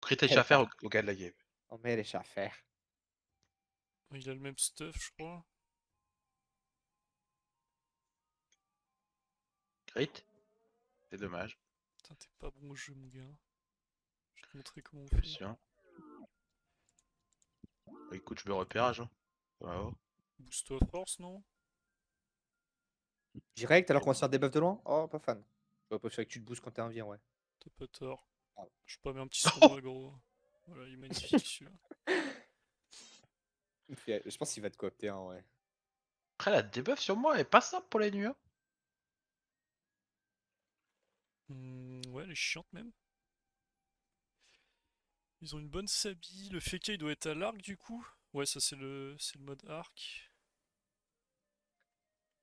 Crit Elle à faire va. au gars de la game. On met les chats à faire. Il a le même stuff, je crois. Crit. C'est dommage. Putain, t'es pas bon au jeu, mon gars. Je vais te montrer comment on fait. Attention. Écoute, je me repérage. Hein. Bravo. Boost of force, non? Direct alors qu'on va se faire des buffs de loin? Oh, pas fan. Ouais, pas sûr que tu te boostes quand t'es un ouais. T'as pas tort. Ah. Je peux mettre un petit sur moi, gros. Voilà, il est magnifique celui-là. Je pense qu'il va te coopter, hein, ouais. Après, la debuff sur moi elle est pas simple pour les nuits. Hein. Ouais, elle est chiante même. Ils ont une bonne sabie. Le Feka il doit être à l'arc du coup. Ouais, ça c'est le mode arc.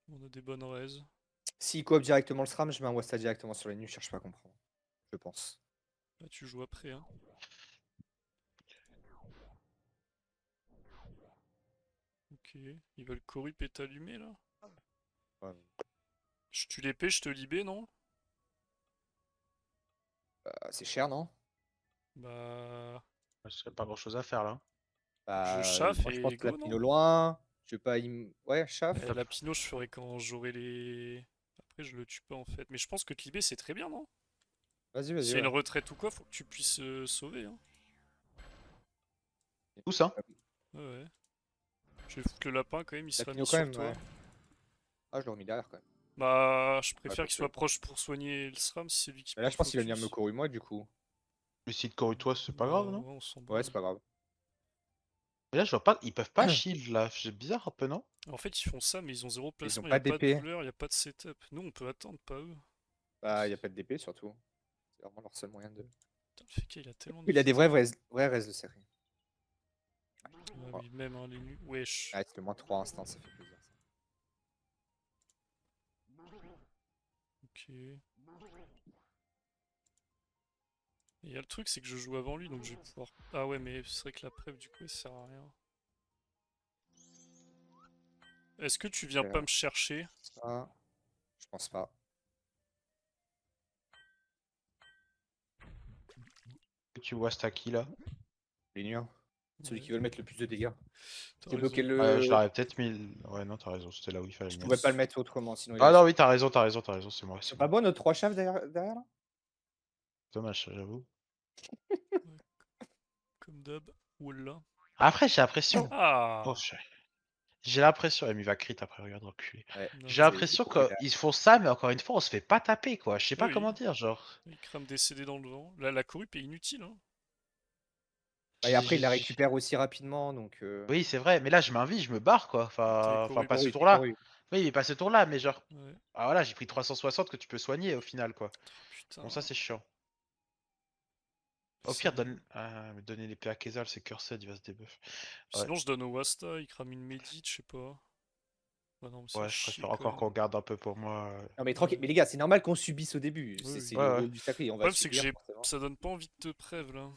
On a des bonnes raises. S'il coop directement le SRAM, je mets un Wasta directement sur les nus, je cherche pas à comprendre. Je pense. Là tu joues après hein. Ok. Ils veulent Corrup et t'allumer là. Ouais. Je tue l'épée, je te libé, non? C'est cher, non? Bah. Je serait pas grand chose à faire là. Je Bah, chauffe moi je pense et que la go, pino non? loin. Je veux pas. Ouais, chaff. La Pino, je ferai quand j'aurai les. Après, je le tue pas en fait. Mais je pense que te libé, c'est très bien, non? Vas-y, vas-y, S'il y a ouais. une retraite ou quoi, faut que tu puisses sauver. Hein. Où ça? Ouais, ouais. Je vais foutre le lapin quand même, il La sera mis pino quand sur même, toi. ouais. Ah, je l'ai remis derrière quand même. Bah, je Ouais, préfère pas qu'il que. soit proche pour soigner le SRAM si c'est lui qui Mais peut là, je pense qu'il va venir me focus. courir moi, du coup. Mais si de corps toi, c'est pas Bah, grave, non? ouais, on s'en Ouais, c'est branle. pas grave. Mais là, je vois pas. Ils peuvent pas shield là. C'est bizarre un peu, non? En fait, ils font ça, mais ils ont zéro Ils ont placement, il pas a pas de d'épée. douleur, il a pas de setup. Nous, on peut attendre, pas eux. Bah, y a pas de d'épée surtout. C'est vraiment leur seul moyen de. Putain, le Feka, il a tellement Il a des d'efficacité. vrais res de série. Ouais, Voilà. mais même les nus. Wesh. Ouais, c'est le moins 3 instants, ça fait plaisir. Ça. Ok. Et y a le truc, c'est que je joue avant lui, donc je vais pouvoir. Ah ouais, mais c'est vrai que la preuve, du coup, elle sert à rien. Est-ce que tu viens pas me chercher? Ça, je pense pas. Tu vois Stacky là. Les nuls, hein. Celui Ouais, qui veut mettre le plus de dégâts. t'as J'ai bloqué raison. Ouais, je le. l'aurais peut-être mis. Ouais, non, t'as raison. C'était là où il fallait Je le pouvais mettre. pas le mettre autrement, sinon il Ah allait non, se. oui, t'as raison, t'as raison, t'as raison. C'est moi, C'est c'est pas moi. bon notre 3 chefs derrière là? Dommage, j'avoue. Ouais, comme d'hab. Oula. Après, j'ai l'impression. Oh, Ah! j'ai l'impression, il va crit après, regarde, reculer. Ouais, Non, J'ai mais. j'ai l'impression couru là. qu'ils font ça, mais encore une fois, on se fait pas taper, quoi. Je sais Oui, pas oui. comment dire, genre. Il crame des CD dans le vent. Là, la corrupe est inutile, hein. Bah, et J'ai- après, il la j'ai- j'ai- récupère aussi rapidement, donc. Oui, c'est vrai, mais là, je m'invite, je me barre, quoi. T'es Enfin, corrupe. pas ce Corru, t'es tour-là. corru. Oui, mais pas ce tour-là, mais genre. Ouais. Ah voilà, j'ai pris 360 que tu peux soigner au final, quoi. Oh, putain. Bon, ça, c'est chiant. Au Ça pire, me- donner l'épée à Kezal, c'est cursed, il va se debuff. Ouais, Sinon, je donne au Wasta, il crame une médite, je sais pas. Bah non, mais ça ouais, je chier préfère quand encore même. qu'on garde un peu pour moi. Non, mais tranquille. Ouais. Mais les gars, c'est normal qu'on subisse au début. Oui, C'est oui. le Ouais, ouais. rôle du sacré. On Le va problème, c'est que subir, j'ai. forcément. Ça donne pas envie de te prêve là.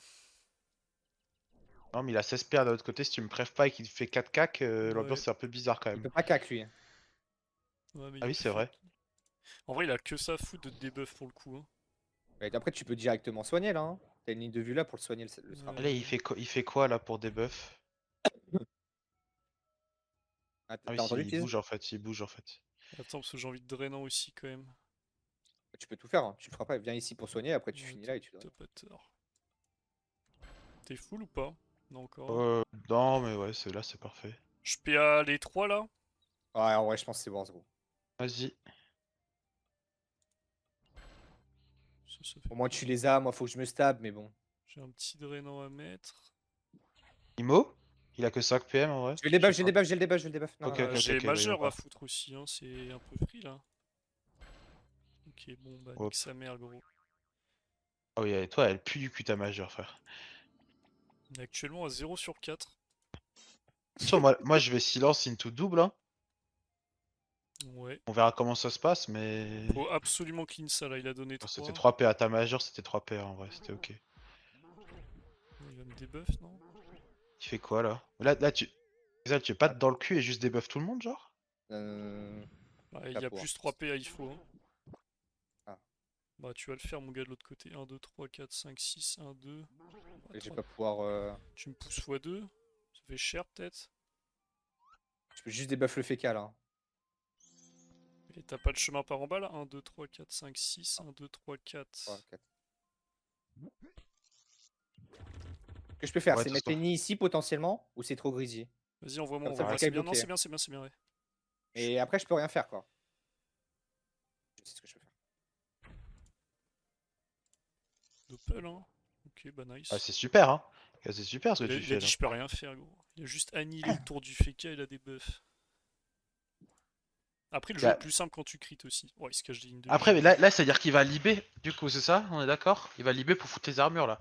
Non, mais il a 16 PA de l'autre côté, si tu me prêves pas et qu'il fait 4 cac, l'ambiance Ouais. c'est un peu bizarre quand Il même. peut pas cac, lui. Ouais, mais Ah il oui, c'est fait. vrai. En vrai, il a que ça à foutre de debuff pour le coup. Hein. Et après, tu peux directement soigner, là. Hein. T'as une ligne de vue là pour le soigner, le SRAM. Allez, il fait quoi là pour debuff? Ah, Ah oui, t'as entendu, il Tiz? bouge en fait, il bouge en fait. Attends, parce que j'ai envie de drainant aussi quand même. Tu peux tout faire, hein. Tu le feras pas. Viens ici pour soigner, après tu Ouais, finis là et tu t'as draines. pas tort. T'es full ou pas? Non, encore. Hein. Non, mais ouais, là c'est parfait. Je PA les 3 là? Ouais, en vrai, je pense que c'est bon, gros. Vas-y. Ça fait Au moins, tu plaisir. les as. Moi, faut que je me stab, mais bon. J'ai un petit drainant à mettre. Imo? Il a que 5 PM en vrai? Je vais le Je sais débuff, j'ai le pas. débuff, j'ai le débuff, j'ai le débuff. Non, non, Ok, non, ok, Bah, non. ok, j'ai ok, bah, il va majeur à pas. foutre aussi, hein. C'est un peu free là. Ok, bon, bah, nique Hop. sa mère, gros. Ah oui, et toi, elle pue du cul ta majeure, frère. On est actuellement à 0 sur 4. Attention, moi je vais silence into double, hein. Ouais. On verra comment ça se passe, mais. Faut absolument clean ça là, il a donné Oh, c'était 3. 3 PA ta majeure, c'était 3 PA en vrai, c'était ok. Il va me debuff, non? Tu fais quoi là? Là, tu veux pas te dans le cul et juste debuff tout le monde, genre? Euh... Ah, il y a Chapeau, hein. plus 3 PA, il faut. Hein. Ah. Bah tu vas le faire mon gars de l'autre côté. 1, 2, 3, 4, 5, 6, 1, 2. Et je vais pas pouvoir. Tu me pousses x2. Ça fait cher peut-être. Je peux juste débuff le fécal. Hein. Et t'as pas le chemin par en bas là? 1, 2, 3, 4, 5, 6. 1, 2, 3, 4. 3, 4. Ce que je peux faire, Ouais, c'est de toute mettre les façon. nids ici potentiellement, ou c'est trop greedy. Vas-y, envoie-moi, Comme ça, le envoie-moi. fécal C'est est bien, non, bloqué. c'est bien, c'est bien, c'est bien, ouais. Et après, je peux rien faire, quoi. Je sais ce que je peux faire. Doppel, hein. Ok, bah nice. Ah, c'est super, hein. C'est super ce que Il a, tu il a fais dit là. je peux rien faire, gros. Il a juste annihilé le tour du Feka, il a des buffs. Après, le jeu est Bah, plus simple quand tu crit aussi. Ouais, il se cache des lignes de après, vie. mais là c'est-à-dire qu'il va libé, du coup, c'est ça? On est d'accord? Il va libé pour foutre les armures là.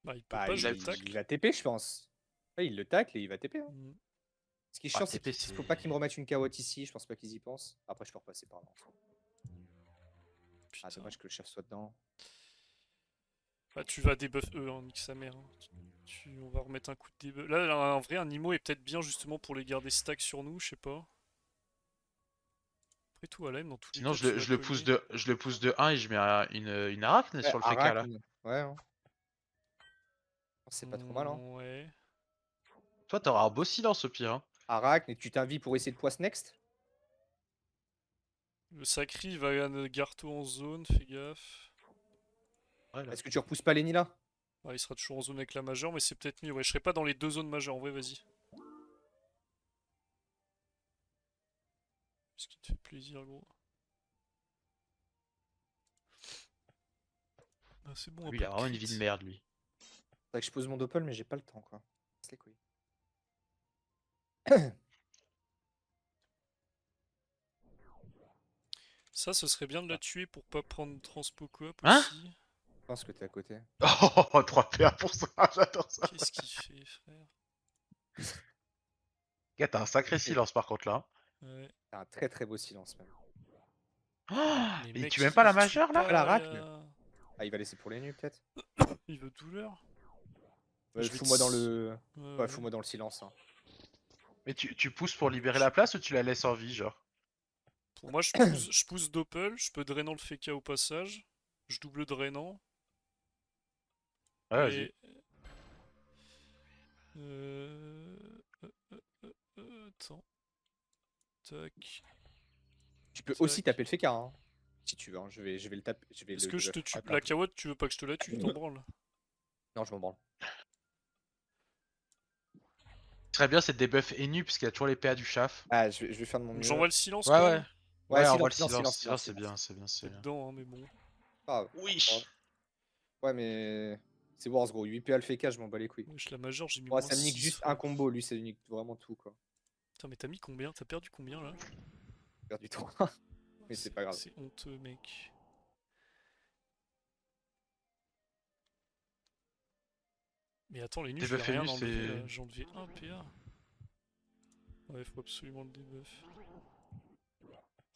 Bah, il peut Bah, pas, je le il tacle. va TP, je pense. Ouais, il le tacle et il va TP. Hein. Mm. Ce qui est Ah, chiant, c'est TP, qu'il c'est. faut pas qu'ils me remettent une carotte ici. Je pense pas qu'ils y pensent. Après, je peux repasser par là. Ah, Putain. dommage que le chef soit dedans. Bah, tu vas debuff eux, hein, nique sa mère. Hein. On va remettre un coup de debuff. Là, en vrai, un Nimo est peut-être bien justement pour les garder stack sur nous, je sais pas. Après tout, à l'aime, dans tous les Sinon, cas, tu vas cogner. je le pousse de 1 et je mets une arachne Ouais, sur le fécal là. Arachne. Ouais. Hein. C'est pas trop mal. Hein. Ouais. Toi, t'auras un beau silence au pire, hein. Arachne, et tu t'invites pour essayer de poisse next. Le Sacri va Garto en zone, fais gaffe. Ouais, là. Est-ce que tu repousses pas Lenny là? Ah, il sera toujours en zone avec la majeure, mais c'est peut-être mieux. Ouais, je serai pas dans les deux zones majeures. En vrai, vas-y. Ce qui te fait plaisir, gros. Ah, c'est bon, un Lui, peu il a de vraiment une crit. vie de merde, lui. Faudrait que je pose mon doppel, mais j'ai pas le temps, quoi. C'est les couilles. Ça, ce serait bien de la tuer pour pas prendre transpo coop Hein? aussi. Je pense que t'es à côté. Oh, 3 PA pour ça, j'adore ça. Qu'est-ce qu'il fait, frère? Gars, t'as un sacré silence par contre là. Ouais. T'as un très très beau silence, même. Oh, Mais mais mec, tu m'aimes pas la il tue majeure là? Ah, la pas, racne. Ah, il va laisser pour les nuits, peut-être. Il veut douleur. Ouais, Je vais fous-moi dans le. Ouais, Ouais, ouais. fous-moi dans le silence. Hein. Mais tu pousses pour libérer la place ou tu la laisses en vie, genre? Pour moi, je pousse Doppel, je peux drainant le Feka au passage. Je double drainant. Ouais, vas-y. Et. Euh... Attends. Tac. Tu peux aussi Tac. taper le fécard, hein. Si tu veux, hein. Je vais le taper. Je vais Est-ce le que je te debuff. tue Attends. la Kawotte, tu veux pas que je te la tue, t'en branles. Non, je m'en branle. Ce qui serait bien, c'est de débuff Enu, parce qu'il a toujours les PA du chaf. Ah, je vais faire de mon Donc mieux. j'envoie le silence Ouais, quand ouais. même. Ouais, Ouais, on voit silence, le silence, silence. silence, silence, Silence, c'est bien, silence. c'est bien, c'est C'est bien. dedans, hein, mais bon. Ah, Oui. ouais, mais. C'est Wars, gros. 8 PA le fécard, je m'en bats les couilles. Wesh, la majeure, j'ai mis Ouais, moins ça me nique 6, juste un frère. combo. Lui, ça lui nique vraiment tout, quoi. Putain, mais t'as mis combien? T'as perdu combien là? J'ai perdu tout. Mais c'est pas grave. C'est honteux, mec. Mais attends, les nuls, je vais Débuff rien Enu, enlever c'est. là. J'ai enlevé 1 PA. Ouais, faut absolument le debuff.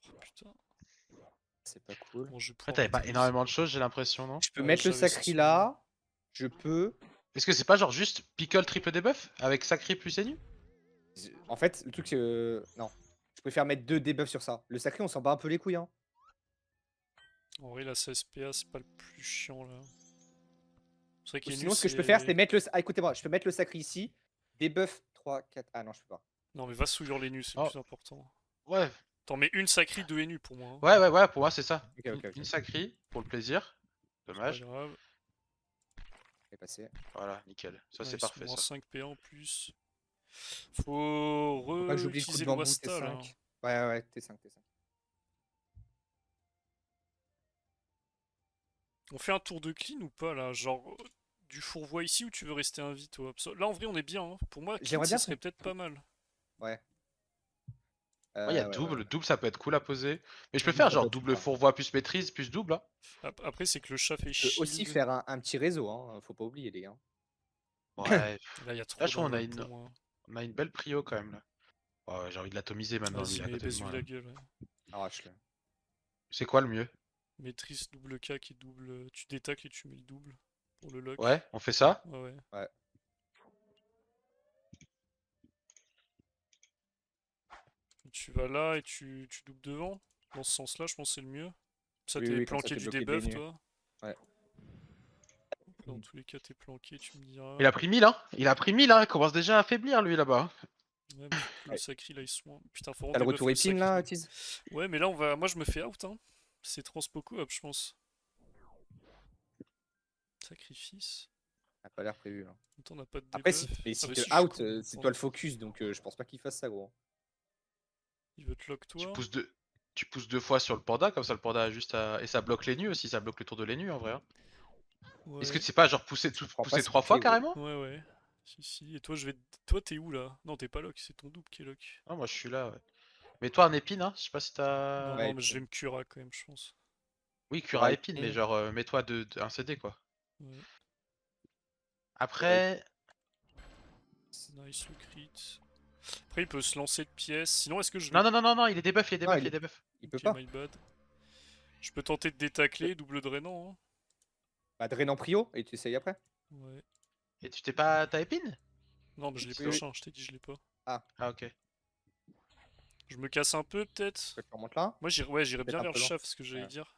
Oh putain. C'est pas cool. Bon, je vais Après, pouvoir t'avais pas maîtriser. énormément de choses, j'ai l'impression, non? Je peux Ouais, mettre le j'avais sacri sentiment. là. Je peux. Est-ce que c'est pas genre juste pickle triple debuff avec sacré plus Enu? En fait, le truc, c'est. Non. Je préfère mettre 2 debuffs sur ça. Le sacré, on s'en bat un peu les couilles, hein. En vrai, la 16 PA, c'est pas le plus chiant là. C'est vrai Ou qu'Enu, sinon, ce que je peux faire, c'est c'est. mettre le. Ah, écoutez-moi, je peux mettre le sacré ici. Debuff 3, 4. Ah non, je peux pas. Non, mais va souillir les nus, c'est le Oh, plus important. ouais. T'en mets une sacrée, deux NU pour moi. Hein. Ouais, pour moi, c'est ça. Ok, ok, Une ok. sacrée, pour le plaisir. C'est pas Dommage. grave. C'est passé. Voilà, nickel. Ça, c'est Nice, parfait, moins ça. 5 PA en plus. Faut Faut pas que j'oublie le coup de re-utiliser le bambou, Wasta là. T5. Ouais, T5, T5. On fait un tour de clean ou pas là? Genre du fourvoie ici ou tu veux rester invite toi? Là en vrai on est bien. Hein. Pour moi, clean J'aimerais ça bien serait qu'on. peut-être pas mal. Ouais. Ouais, il y a Ouais. double. Double, ça peut être cool à poser. Mais je Le peux double, faire ça peut genre être double sympa. fourvoie plus maîtrise plus double, hein. Après c'est que le chat fait Je peux aussi shield. faire un petit réseau, hein. Faut pas oublier, les gars. Ouais. Là il y a Là, trop je trouve d'envol pour moi. on a une belle prio quand même, là. Ouais, j'ai envie de l'atomiser maintenant, lui, Vas-y, à mais côté de baisse-lui moi, là. la gueule. Ouais. Arrache-le. C'est quoi le mieux? Maîtrise double K qui double. Tu détacles et tu mets le double pour le lock. Ouais, on fait ça? Ouais, ouais. Ouais. Tu vas là et tu doubles devant. Dans ce sens-là, je pense que c'est le mieux. Ça Oui, t'es oui, comme ça, planqué t'es du bloqué de debuff, l'énu. toi? Ouais. Dans tous les cas, t'es planqué, tu me diras. Il a pris 1000, hein. Il a pris 1000, hein. Il commence déjà à affaiblir, lui, là-bas. Ouais, mais du coup, le Ouais. sacri, là, ils sont... Putain, faut T'as rendre le des buffs retour au épine sacri. là, Tiz? Ouais, mais là, on va... moi, je me fais out, hein. C'est transpo co-op, je pense. Sacrifice. Ça a pas l'air prévu. Hein. Attends, on n'a pas de Après, debuff. mais Ah si bah te si, je suis out, con. c'est Attends. toi le focus, donc je pense pas qu'il fasse ça, gros. Il veut te lock, Tu toi? pousses deux... Tu pousses 2 fois sur le panda, comme ça le panda a juste à... Et ça bloque les nus aussi, ça bloque le tour de les nus, en vrai. Hein. Est-ce que Ouais. tu sais pas, genre, Je comprends pas pousser ce 3 fois, bouclier, gros. carrément? Ouais, ouais. Si, si. Et toi, je vais... Toi, t'es où, là? Non, t'es pas lock, c'est ton double qui est lock. Non, moi, je suis là, ouais. Mets-toi un épine, hein. Je sais pas si Non, t'as... Ouais, non, mais je vais épine. me cura quand même, je pense. Oui, Cura cura épine, mais épine. genre, mets-toi un CD, quoi. Ouais. Cura épine. Après... Nice, le crit. Après, il peut se lancer de pièces. Sinon, est-ce que je vais... Non, non, non, non, non, il est debuff, il est Non, debuff, il est debuff. il peut Ok, pas. my bad. Je peux tenter de détacler, double drainant, hein. Bah, drainant prio, et tu essayes après. Ouais. Et tu t'es pas... T'as épine? Non, mais je l'ai Oui, pas, oui. chien, je t'ai dit, je l'ai pas. Ah, Ah, ok. Je me casse un peu, peut-être. tu remontes là. Moi, j'irais Peut-être bien un vers peu le loin. shaft, ce que j'allais Ouais. dire.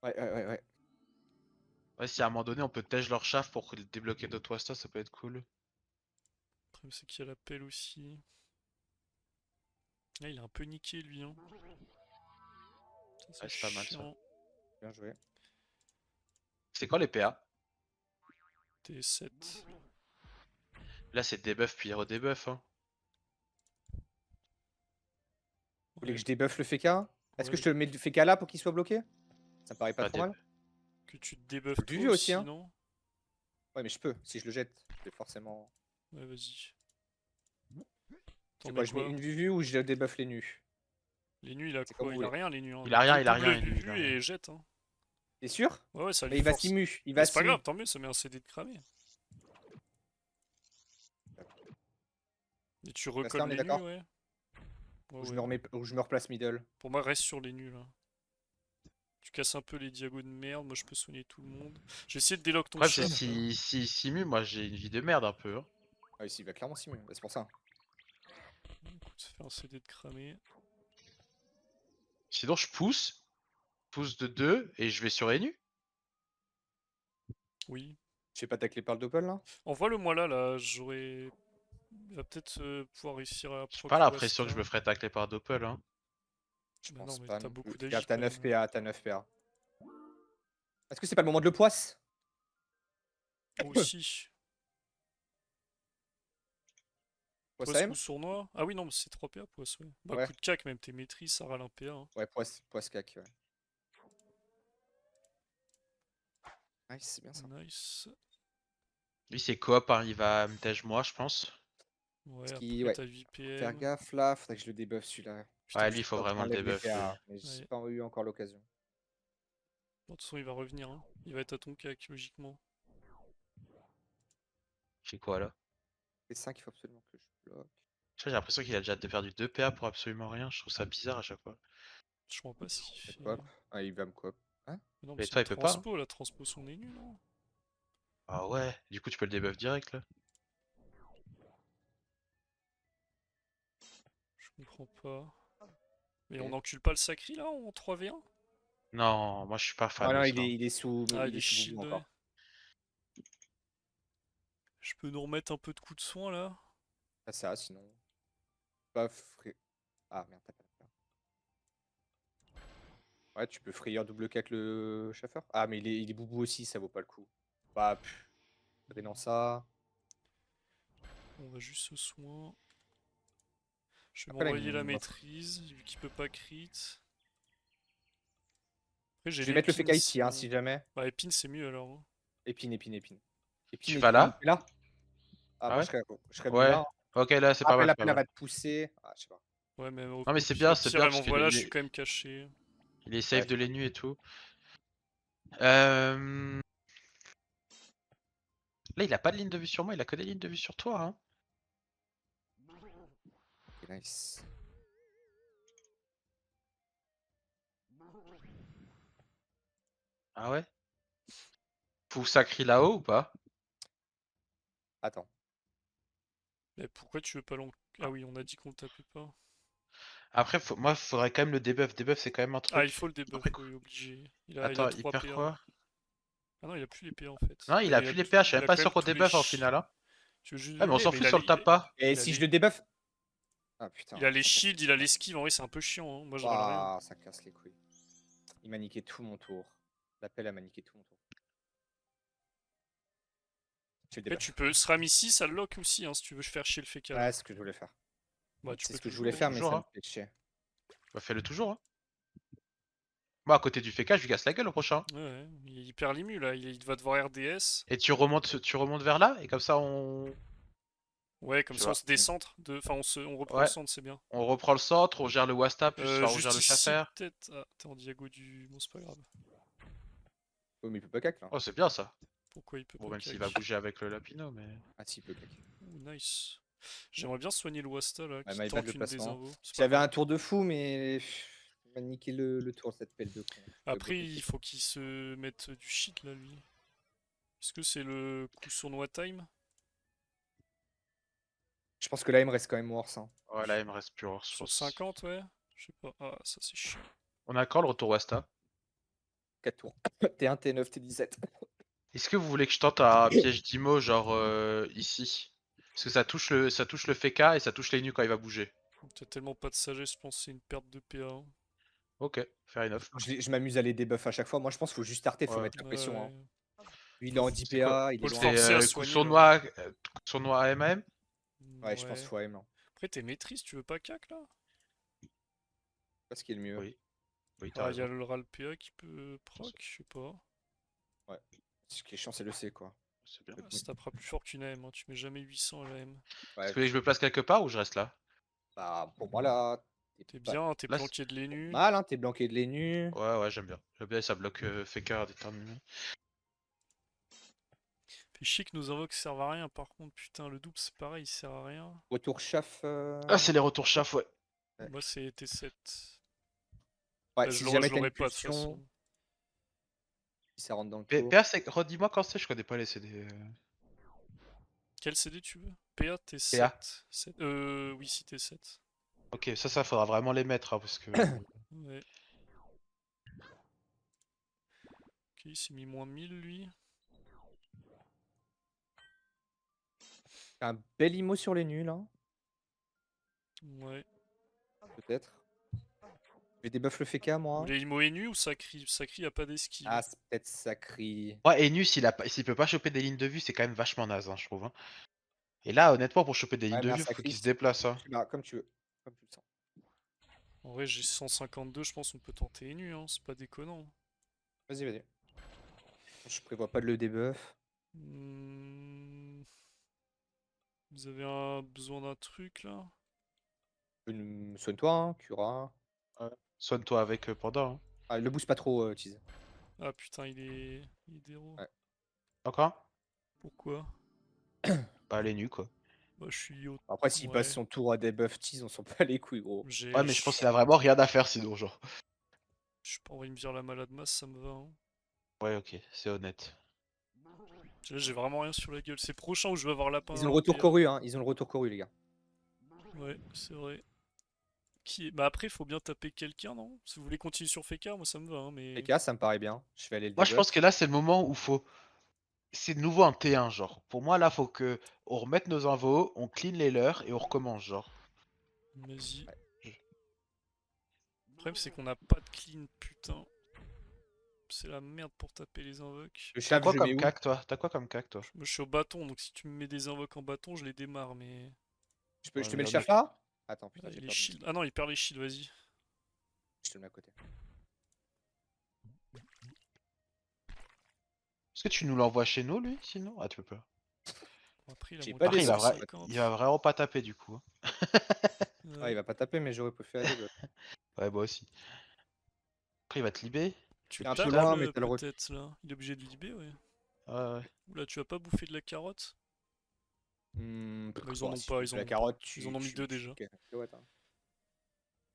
Ouais, ouais, ouais, ouais. Ouais, si à un moment donné, on peut tège leur shaft pour débloquer d'autres Wasta, ça peut être cool. Le problème, c'est qu'il y a la pelle aussi. Là, il est un peu niqué, lui, hein. Ça, Ouais, c'est c'est pas mal, ça. chiant. Bien joué. C'est quoi les PA? T7. Là, c'est debuff puis redebuff, hein. Vous voulez Ouais, que je débuffe le FK? Est-ce que ouais. je te mets le FK là pour qu'il soit bloqué? Ça me paraît pas Pas trop deb... mal. Que tu te débuffes Le toi Vuvu aussi, aussi, hein. non? Ouais, mais je peux. Si je le jette, je vais forcément. Ouais, vas-y. C'est T'en quoi, mets je mets quoi? une Vuvu ou je débuffe les nus? Les nus, il a C'est comme quoi? vous Il a voulez. rien, les nus, hein. Il a rien, il a Double rien, les nus, il Vuvu a rien. et jette, hein. T'es sûr? Ouais, ouais, ça Mais lui il va force. simu. Il Mais va c'est pas simu. grave, tant mieux, ça met un CD de cramé. Et tu Reste là, recolles on est les nus, d'accord? ouais. Ouais, Ou je ouais. me remets, ou je me replace middle. Pour moi, reste sur les nus, là. Tu casses un peu les diagos de merde, moi je peux soigner tout le monde. J'ai essayé de délock Le ton problème, c'est shaft, là. si simu, moi, j'ai une vie de merde un peu. Hein. Ah, ici, il va clairement simu. Bah, c'est pour ça. Écoute, ça fait un CD de cramé. Sinon, je pousse de 2 et je vais sur les nus. Oui. Je fais pas tacler par le doppel là? Envoie-le moi là, j'aurais... Il va peut-être pouvoir réussir à J'ai pas proc le l'impression que je Wasta. me ferais tacler par Doppel. Hein. Je Bah non, pense mais pas t'as non plus. beaucoup Fais d'agi gaffe, t'as quand 9 même. PA, t'as 9 PA. Est-ce que c'est pas le moment de le poisse? Aussi. Poisse Poisse AM? coup sournois. Ah oui, non, mais c'est 3 PA, poisse, ouais. Bah, Ouais. coup de cac, même tes maîtrises, ça râle un PA. Hein. Ouais, poisse cac, ouais. Nice, c'est bien ça. Nice. Lui, c'est coop, hein. Il va me tège moi, je pense. Ouais, Ce qui, après ouais. t'as 8 Faire PM. gaffe là, faudrait que je le débuffe celui-là. Putain, Ouais, je lui, il l'ai faut pas. vraiment le J'enlève les debuff, lui. PA, mais j'ai Ouais. pas eu encore l'occasion. Bon, de toute façon, il va revenir. Hein. Il va être à ton cac, logiquement. Il fait quoi, là? C'est 5, il faut absolument que je bloque. Tu vois, j'ai l'impression qu'il a déjà perdu 2 PA pour absolument rien. Je trouve ça bizarre à chaque fois. Je crois pas s'il Le fait. coop. Ah, il va me coop. Hein? Mais non, mais Mais c'est toi, une il peut pas. Hein. transpo, la transpo son est nulle, non? Ah ouais. Du coup, tu peux le debuff direct, là. Je comprends pas. Mais Ok. on encule pas le sacri là en 3v1? Non, moi, je suis pas Ah fan non, de ça. il est sous, Ah, il il est est sous boubou shield, ouais. encore. Je peux nous remettre un peu de coups de soin là? Pas ça, sinon. Pas free. Ah merde, t'as pas la PA. Ouais, tu peux frayeur double cac le chauffeur. Ah, mais il est boubou aussi, ça vaut pas le coup. Bah, drainant ça. On va juste ce soin. Je vais Après, là, m'envoyer la il m'offre. maîtrise, vu qu'il peut pas crit. Après, j'ai Je vais mettre le l'épine FK ici, hein, sinon. si jamais. Bah, épine c'est mieux alors. Hein. Épine, épine, épine. Épine Tu et vas tu là? es là? Ah, Ah moi, ouais? je serais venu là. Ouais. Hein. Ok, là, c'est pas Après, mal, la c'est pas pelle, elle mal. va te pousser. Ah, je sais pas. Ouais, mais Non, mais c'est au bien, pire, elle parce m'envoie qu'il là, est, je suis quand même caché. il est Ouais, safe de les nuits et tout. Là, il a pas de ligne de vue sur moi, il a que des lignes de vue sur toi. Hein. ok, nice. Ah ouais? Faut sacrer là-haut ou pas? Attends. Mais pourquoi tu veux pas l'en... Ah oui, on a dit qu'on le tapait pas. Après, moi, faudrait quand même le debuff. Debuff, c'est quand même un Ah, il truc. faut le debuff, Après, oui, obligé. Il a attends, il 3 perd PA. quoi? Ah non, il a plus les PA en fait. Non, il a plus les PH, je suis Il même a pas quand sûr même qu'on tous les debuff en final. Hein. Tu veux juste Ouais, mais on lever, s'en mais fout si on le tape pas. Et il a si je les- le debuff. Ah putain. il a les ça casse shields, il a l'esquive, en vrai c'est un peu chiant, hein. Moi j'aurais le rien. Ouah, ça casse les couilles. Il m'a niqué tout mon tour. L'appel a niqué tout mon tour. Je le Après debuff. tu peux SRAM ici, ça le lock aussi hein, si tu veux faire chier le fécal. Ouais, c'est ce que je voulais faire. Bah tu C'est peux ce que je toujours, voulais faire, mais Toujours, ça me hein. fait chier. Bah, fais-le toujours. Hein. Moi, à côté du FK, je lui casse la gueule au prochain. Ouais, il perd l'immu là, il va devoir RDS. Et tu remontes vers là, et comme ça, on. Ouais, comme Tu ça on vois. se décentre, enfin on reprend le Ouais. centre, c'est bien. On reprend le centre, on gère le Wasta plus, enfin, on gère Juste le ici Schaffer. peut-être. Ah, t'es en diago du. Bon, c'est pas grave. Oh, mais il peut pas cac là. Oh, c'est bien ça. Pourquoi il peut Bon, pas même s'il cac? va bouger avec le Lapino, mais. Ah si, il peut cac. Oh, nice. J'aimerais bien soigner le Wasta là, Ouais, qui m'avait pas de tank le une placement. désinvo. C'est pas J'avais grave. un tour de fou, mais il m'a niqué le tour cette pelle de con. Je pouvais Après, bloquer il tout. faut qu'il se mette du shit là, lui. Est-ce que c'est le coup sournois time? Je pense que là, il me reste quand même Wars. Hein. Ouais, là, il me reste plus Horse, je Sur pense. 50, ouais? Je sais pas. Ah, ça c'est chiant. On a quand le retour Wasta? 4 tours. T1, T9, T17. Est-ce que vous voulez que je tente un piège d'Imo, genre ici? Parce que ça touche le FK et ça touche les nus quand il va bouger. T'as tellement pas de sagesse, je pense que c'est une perte de PA. Hein. Ok, fair enough. Je m'amuse à les debuff à chaque fois. Moi, je pense qu'il faut juste starter, il faut Ouais. mettre la pression. Hein. Ouais. Lui, il est en 10 C'est quoi? PA, il Faut est le loin. forcer à C'est coup soigner, sournois AMM? Ouais, je pense qu'il faut AM là. Après, t'es maîtrise, tu veux pas cac là? Je sais pas ce qui est le mieux. Oui. Oui, t'as Ah, il y a raison. le RAL PA qui peut proc, je sais pas. Ouais. Ce qui est chiant, c'est le C quoi. C'est bien. Ah, ça tapera plus fort qu'une AM, hein. Tu mets jamais 800 à l'AM. Ouais, Est-ce que vous voulez que je me place quelque part ou je reste là? bah, pour moi là, T'es pas bien, t'es Là, planqué de l'ENU. mal, hein. T'es blanqué de l'ENU. ouais, ouais, j'aime bien. J'aime bien, ça bloque FK déterminé. Fait chier que nos invoques servent à rien, par contre, putain, le double c'est pareil, il sert à rien. Retour chaff. Ah, c'est les retours chaff, ouais. Ouais. Moi c'est T7. Ouais, Là, si je jamais t'as l'aurais une pas de toute pulsion, façon. si ça rentre dans le tour. PA, redis-moi quand c'est, je connais pas les CD. Quel CD tu veux? PA T7. PA. Oui, si T7. Ok, ça faudra vraiment les mettre, hein, parce que. Ouais. Ok, il s'est mis moins 1000 lui. T'as un bel IMO sur les nuls, là. Ouais. Peut-être. Je vais debuff le FK, Vous moi. voulez Imo nu ou Sacri? Sacri a pas d'esquive. Ah, c'est peut-être Sacri. Ouais, et nu, s'il peut pas choper des lignes de vue, c'est quand même vachement naze, hein, je trouve. Hein. Et là, honnêtement, pour choper des lignes Ouais, de mais un vue, faut Sacri, qu'il se déplace. Hein. bah, comme tu veux. Comme tu le sens. En vrai, j'ai 152, je pense qu'on peut tenter nu, hein, c'est pas déconnant. Vas-y, vas-y. Je prévois pas de le debuff. Hmm. Vous avez besoin d'un truc là? Soigne-toi, hein, Cura. Ouais. Soigne-toi avec Panda. Hein. Ah, le boost pas trop, Tease. Ah putain, il est déro. Ouais. Encore? Pourquoi? Bah, les nus, quoi. Bah, je suis au. Après, s'il Ouais. passe son tour à debuff Tease, on s'en bat les couilles, gros. Ouais, mais je pense qu'il a vraiment rien à faire sinon, genre. Je pas envie de me dire la malade masse, ça me va. Hein. Ouais, ok, c'est honnête. Là, j'ai vraiment rien sur la gueule. C'est prochain où je vais avoir lapin. Ils ont le retour PA. couru, hein. Ils ont le retour couru, les gars. Ouais, c'est vrai. Bah après, faut bien taper quelqu'un, non? Si vous voulez continuer sur Fekar, moi ça me va, hein, mais. FK, ça me paraît bien. Je vais aller le Moi, je debuff. pense que là, c'est le moment où faut. C'est de nouveau un T1, genre. Pour moi, là, faut que on remette nos invos, on clean les leurs et on recommence, genre. Vas-y. Ouais. Le problème, c'est qu'on a pas de clean, putain. C'est la merde pour taper les invoques. Le T'as chaff, quoi je le mets comme où? cac, toi? T'as quoi comme cac, toi? Moi, je suis au bâton, donc si tu me mets des invoques en bâton, je les démarre, mais. Je Ouais, te mais mets le là, chaff moi, là? Attends, putain, Ah, j'ai les perdu. shields. Ah non, il perd les shields, vas-y. Je te le mets à côté. Est-ce que tu nous l'envoies chez nous, lui, sinon? Ah, tu peux pas. Bon, après, il a J'ai moins pas de Après, des il va, infos. 150. il va vraiment pas taper, du coup. Hein. Ah, il va pas taper, mais j'aurais préféré debuff. Ouais, moi aussi. Après, il va te libérer. Tu T'es le un peu tapes, loin, mais t'as le peut-être, là. Il est obligé de libérer, ouais. Ouais, ouais. Oula, tu vas pas bouffer de la carotte? Bah, ils en Bon, ont si pas, tu ils fais en la ont carotte, pas. Ils en ont mis deux déjà. cacahuètes, hein.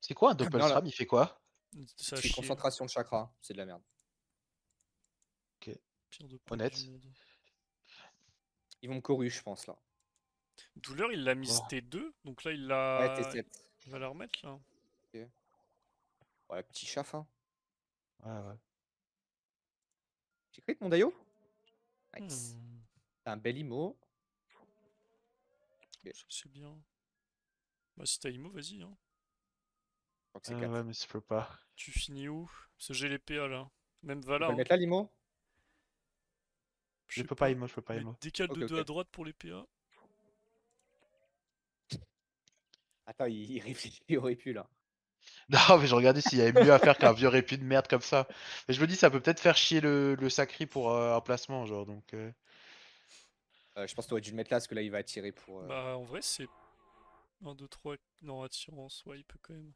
C'est quoi un doppel Non, là, stram? Il fait quoi? Ça tu fais chier. concentration de chakra. C'est de la merde. Pire de pote Honnête. du monde. Ils vont me corru, je pense, là. Douleur, il l'a mise Oh. T2, donc là, Ouais, T7. il va la remettre, là. Ouais, petit chaf, hein. Ouais, ouais. J'ai crit mon Daio? Nice. Hmm, T'as un bel IMO. Ok, ça c'est bien. Bah si t'as IMO, vas-y, hein. je crois que c'est 4. Ouais, mais je peux pas. Tu finis où? Parce que j'ai les PA là. Même Tu Vala, peux le hein. mettre là, l'IMO? Je Je sais peux pas pas. IMO, je peux pas Mais IMO. décale de Ok, 2 à ok. droite pour les PA. Attends, il réfléchit, il aurait pu là. Non, mais je regardais s'il y avait mieux à faire qu'un vieux répit de merde comme ça. Mais je me dis, ça peut peut-être faire chier le Sacri pour un placement, genre, donc... Je pense que t'aurais dû le mettre là parce que là il va attirer pour. Bah en vrai c'est 1, 2, 3. Non, attirance, ouais, il peut quand même.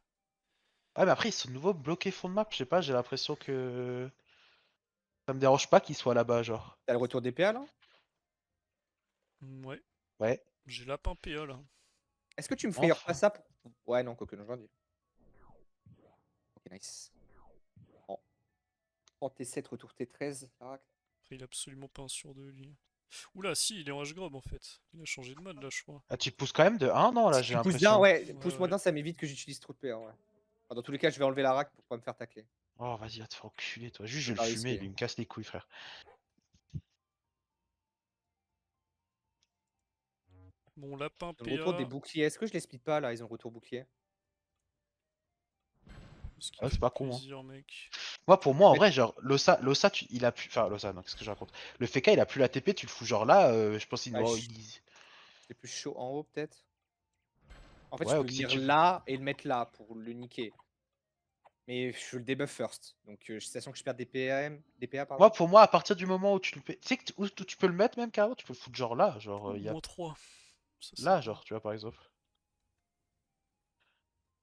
Ouais, mais après, ils sont de nouveau bloqués fond de map, je sais pas, j'ai l'impression que... Ça me dérange pas qu'ils soient là-bas, genre. T'as le retour des PA là? Ouais, Ouais, j'ai lapin PA là. Est-ce que tu me frayeurs pas enfin. ça pour. Ouais, non, quoique, non, j'en dis. Ok, nice. Bon. Prends T7, retour T13. Tac. Après, il est absolument pas un sur deux lui. Oula, si, il est en H-Grob en fait. Il a changé de mode là, je crois. Ah, tu pousses quand même de 1, non, là, Si j'ai tu pousses d'un, l'impression. ouais, Ouais, pousse-moi ouais. d'un, ça m'évite que j'utilise trop de PA, ouais. Enfin, dans tous les cas, je vais enlever la rack pour pas me faire tacler. Oh, vas-y, va te faire enculer, toi. Juste, Je je vais vais le pas fumer, risquer. il me casse les couilles, frère. Mon lapin Ils ont le retour des PA. boucliers. Est-ce que je les split pas là? Ils ont le retour bouclier. Ce qui me Ah, c'est fait pas con, hein. plaisir, mec. Moi, pour moi, en Mais vrai, genre, Losa, il a pu. Enfin, Losa, non, qu'est-ce que je raconte? Le FK, il a plus la TP, tu le fous genre là, je pense qu'il ouais, doit. c'est plus chaud en haut peut-être. En fait, je Ouais, peux ok, si venir tu. là et le mettre là pour le niquer. Mais je le debuff first. Donc, sachant que je perds des PAM, des PA, Moi, pardon. pour moi, à partir du moment où tu le. Tu sais où tu peux le mettre, même carrément, tu peux le foutre genre là, genre, Ouh, il y a. moins 3. Ça c'est Là, bien. genre, tu vois, par exemple.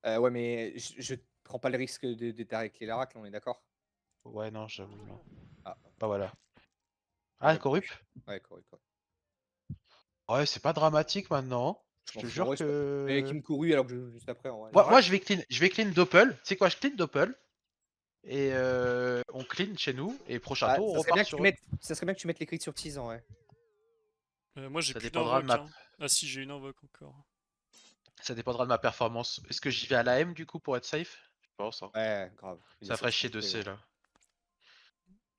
Ouais, mais je prends pas le risque de tarek les Larac, là, on est d'accord? Ouais, non, j'avoue, non. Ah, Bah voilà. il Ah, a Corrup? couru. Ouais, correct, correct. Ouais, c'est pas dramatique maintenant. Je Je m'en te fous. En jure vrai, c'est pas. Mais qui que. me courut alors que juste après, en vrai. Moi, Larac? je vais clean Doppel. Tu sais quoi, je clean Doppel. Et on clean chez nous. Et prochain Bah, tour, on ça serait bien repart que tu sur eux. mettes, ça serait bien que tu mettes les cris sur Tisan, ouais. Moi j'ai Ça plus dépendra de d'invoque, ma. hein. Ah si, j'ai une invoque encore. Ça dépendra de ma performance. Est-ce que j'y vais à la M du coup pour être safe? Je pense, hein. Ouais, grave. Il Ça essaie de ferait se chier de montrer, C gros. là.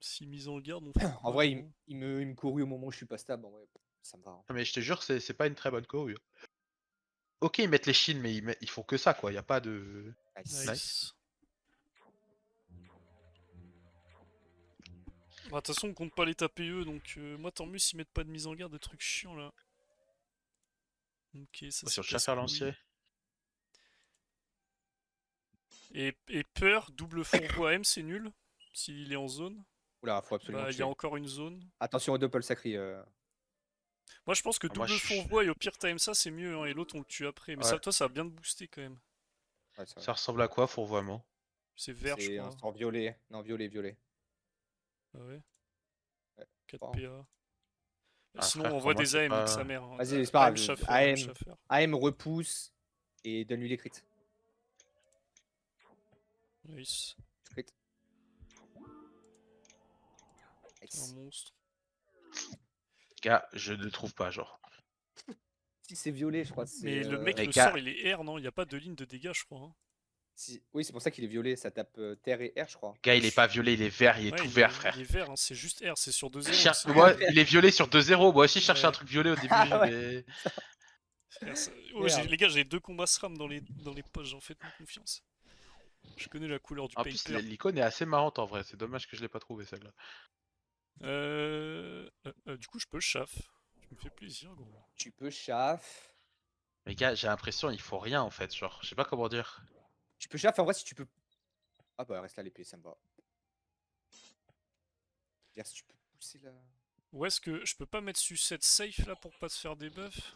Si mise en garde, on fait En quoi, vrai, gros? il me courut au moment où je suis pas stable. En vrai, ça me va, hein. Non, mais je te jure, c'est pas une très bonne cohue. Ok, ils mettent les chines, mais ils font que ça quoi. Y a pas de. Nice. Nice. Nice. Bah, de toute façon, on compte pas les taper eux, donc moi tant mieux s'ils mettent pas de mise en garde, des trucs chiants là. Ok, ça Oh, sur c'est le chasseur casse-couille. lancier. Et peur, double fourvoie M, c'est nul. S'il est en zone. Oula, faut absolument Bah, il y a tuer. encore une zone. Attention au doppel sacré. Moi je pense que Ah, moi, double fourvoie et au pire time ça, c'est mieux, hein, et l'autre on le tue après. Mais Ouais. ça, toi, ça va bien te booster quand même. Ouais, c'est vrai. Ça ressemble à quoi, fourvoiement? C'est vert, je C'est un crois. sort violet. Non, violet, violet. Ah ouais, Ouais, je 4 crois, hein. PA. Ah Sinon, on frère, envoie crois-moi, des c'est AM, nique sa pas. mère, hein. Vas-y, c'est pas AM grave. Schaffer, AM AM, Schaffer. AM repousse et donne-lui les crits. Nice. Crit. T'es un Nice. monstre. Gars, je ne trouve pas, genre. Si c'est violet, je crois. Mais le mec, Mais le gars, sort, il est R, non? Il n'y a pas de ligne de dégâts, je crois, hein. Oui, c'est pour ça qu'il est violet. Ça tape terre et air, je crois. il est pas violet, il est vert, il est Ouais, tout vert, il est frère. vert, hein, c'est juste R, c'est sur 2-0 le sort. Moi, il est violet sur 2-0. Moi aussi, je cherchais un Ouais. truc violet au début, Ah ouais, mais. Frère, oh, merde. les gars, j'ai 2 combats SRAM dans les poches, j'en faites-moi confiance. Je connais la couleur du En plus, paper. l'icône est assez marrante en vrai. C'est dommage que je l'ai pas trouvé celle-là. Du coup, je peux le chaff. Tu me fais plaisir, gros. Tu peux chaff. Mais gars, j'ai l'impression il faut rien en fait. Genre, je sais pas comment dire. Tu peux chaff, en vrai, si tu peux. Ah bah, reste là l'épée, ça me va. Dire si tu peux pousser la. Ou est-ce que je peux pas mettre sucette safe là pour pas se faire des buffs?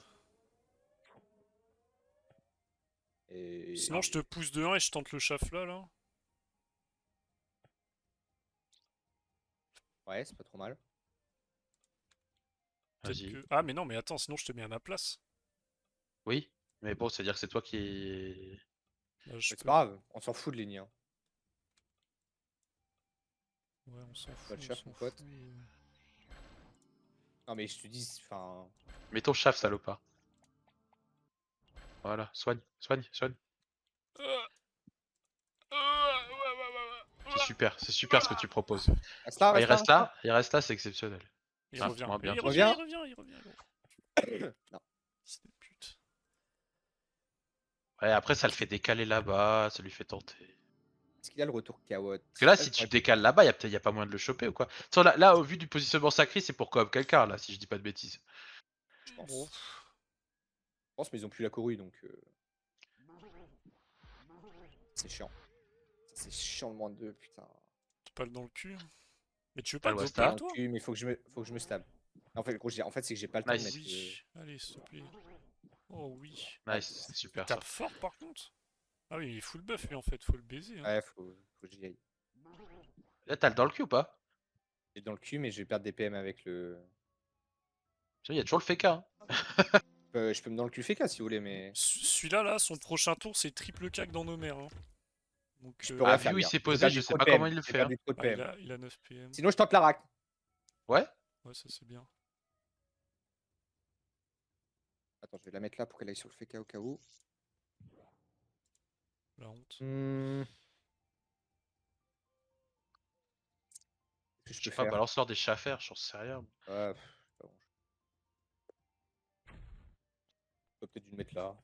Et. Sinon, je te pousse de 1 et je tente le chaff là. Ouais, c'est pas trop mal. Peut-être Vas-y. que. Ah, mais non, mais attends, sinon je te mets à ma place. Oui. Mais bon, c'est-à-dire que c'est toi qui. Bah, je Mais c'est peux. pas grave, on s'en fout de lignes, hein. Ouais, on s'en Pas fout, de on chaff, s'en mon pote. fout. Non, mais je te dis, enfin. Mets ton chaf, salopard. Voilà, soigne, soigne, soigne. Ah, super ce que tu proposes. Reste là, Ah, il reste là, reste là, c'est exceptionnel. Il Ah, revient. moins bien. Il Reviens. revient, gros. Non. Fils de pute. Ouais, après, ça le fait décaler là-bas, ça lui fait tenter. Est-ce qu'il a le retour Kawot? Parce que là, si tu décales là-bas, y a pas moyen de le choper ou quoi. Attends, là, au vu du positionnement sacré, c'est pour coop quelqu'un, là, si je dis pas de bêtises. Je pense. Bon. Je pense, mais ils ont plus la courue, donc... C'est chiant. Ça, c'est chiant le moins de 2, putain. Tu pas dans le cul. Mais tu veux Pas pas le doper, Wasta. toi? Mais faut que je me stab. En fait, gros, en fait c'est que j'ai pas le temps de Nice. mettre... Oui. Allez, s'il te plaît. Oh oui. Nice, c'est super ça. Tape fort par contre. Ah oui, il est full buff lui en fait, faut le baiser. Hein. Ouais, faut que j'y aille. Là, t'as le dans le cul ou pas? J'ai dans le cul, mais je vais perdre des PM avec le... Il y a toujours le FK. Hein. Je peux me dans le cul FK si vous voulez, mais... Celui-là, là, son prochain tour, c'est triple cac dans nos mers. Hein. Donc, Je peux Ah, rien vu faire, où il gars. s'est J'ai posé, perdu je trop sais de pas PM. comment il le J'ai fait. Hein. perdu trop de ah, PM. il a 9 PM. Sinon, je tente la rack. Ouais? Ouais, ça c'est bien. Attends, je vais la mettre là pour qu'elle aille sur le FK au cas où. La honte. Qu'est-ce Je que sais je peux pas, faire? balance-leur des chats à faire, j'en sais rien. Ouais, pas bon. Je peux peut-être dû le mettre là.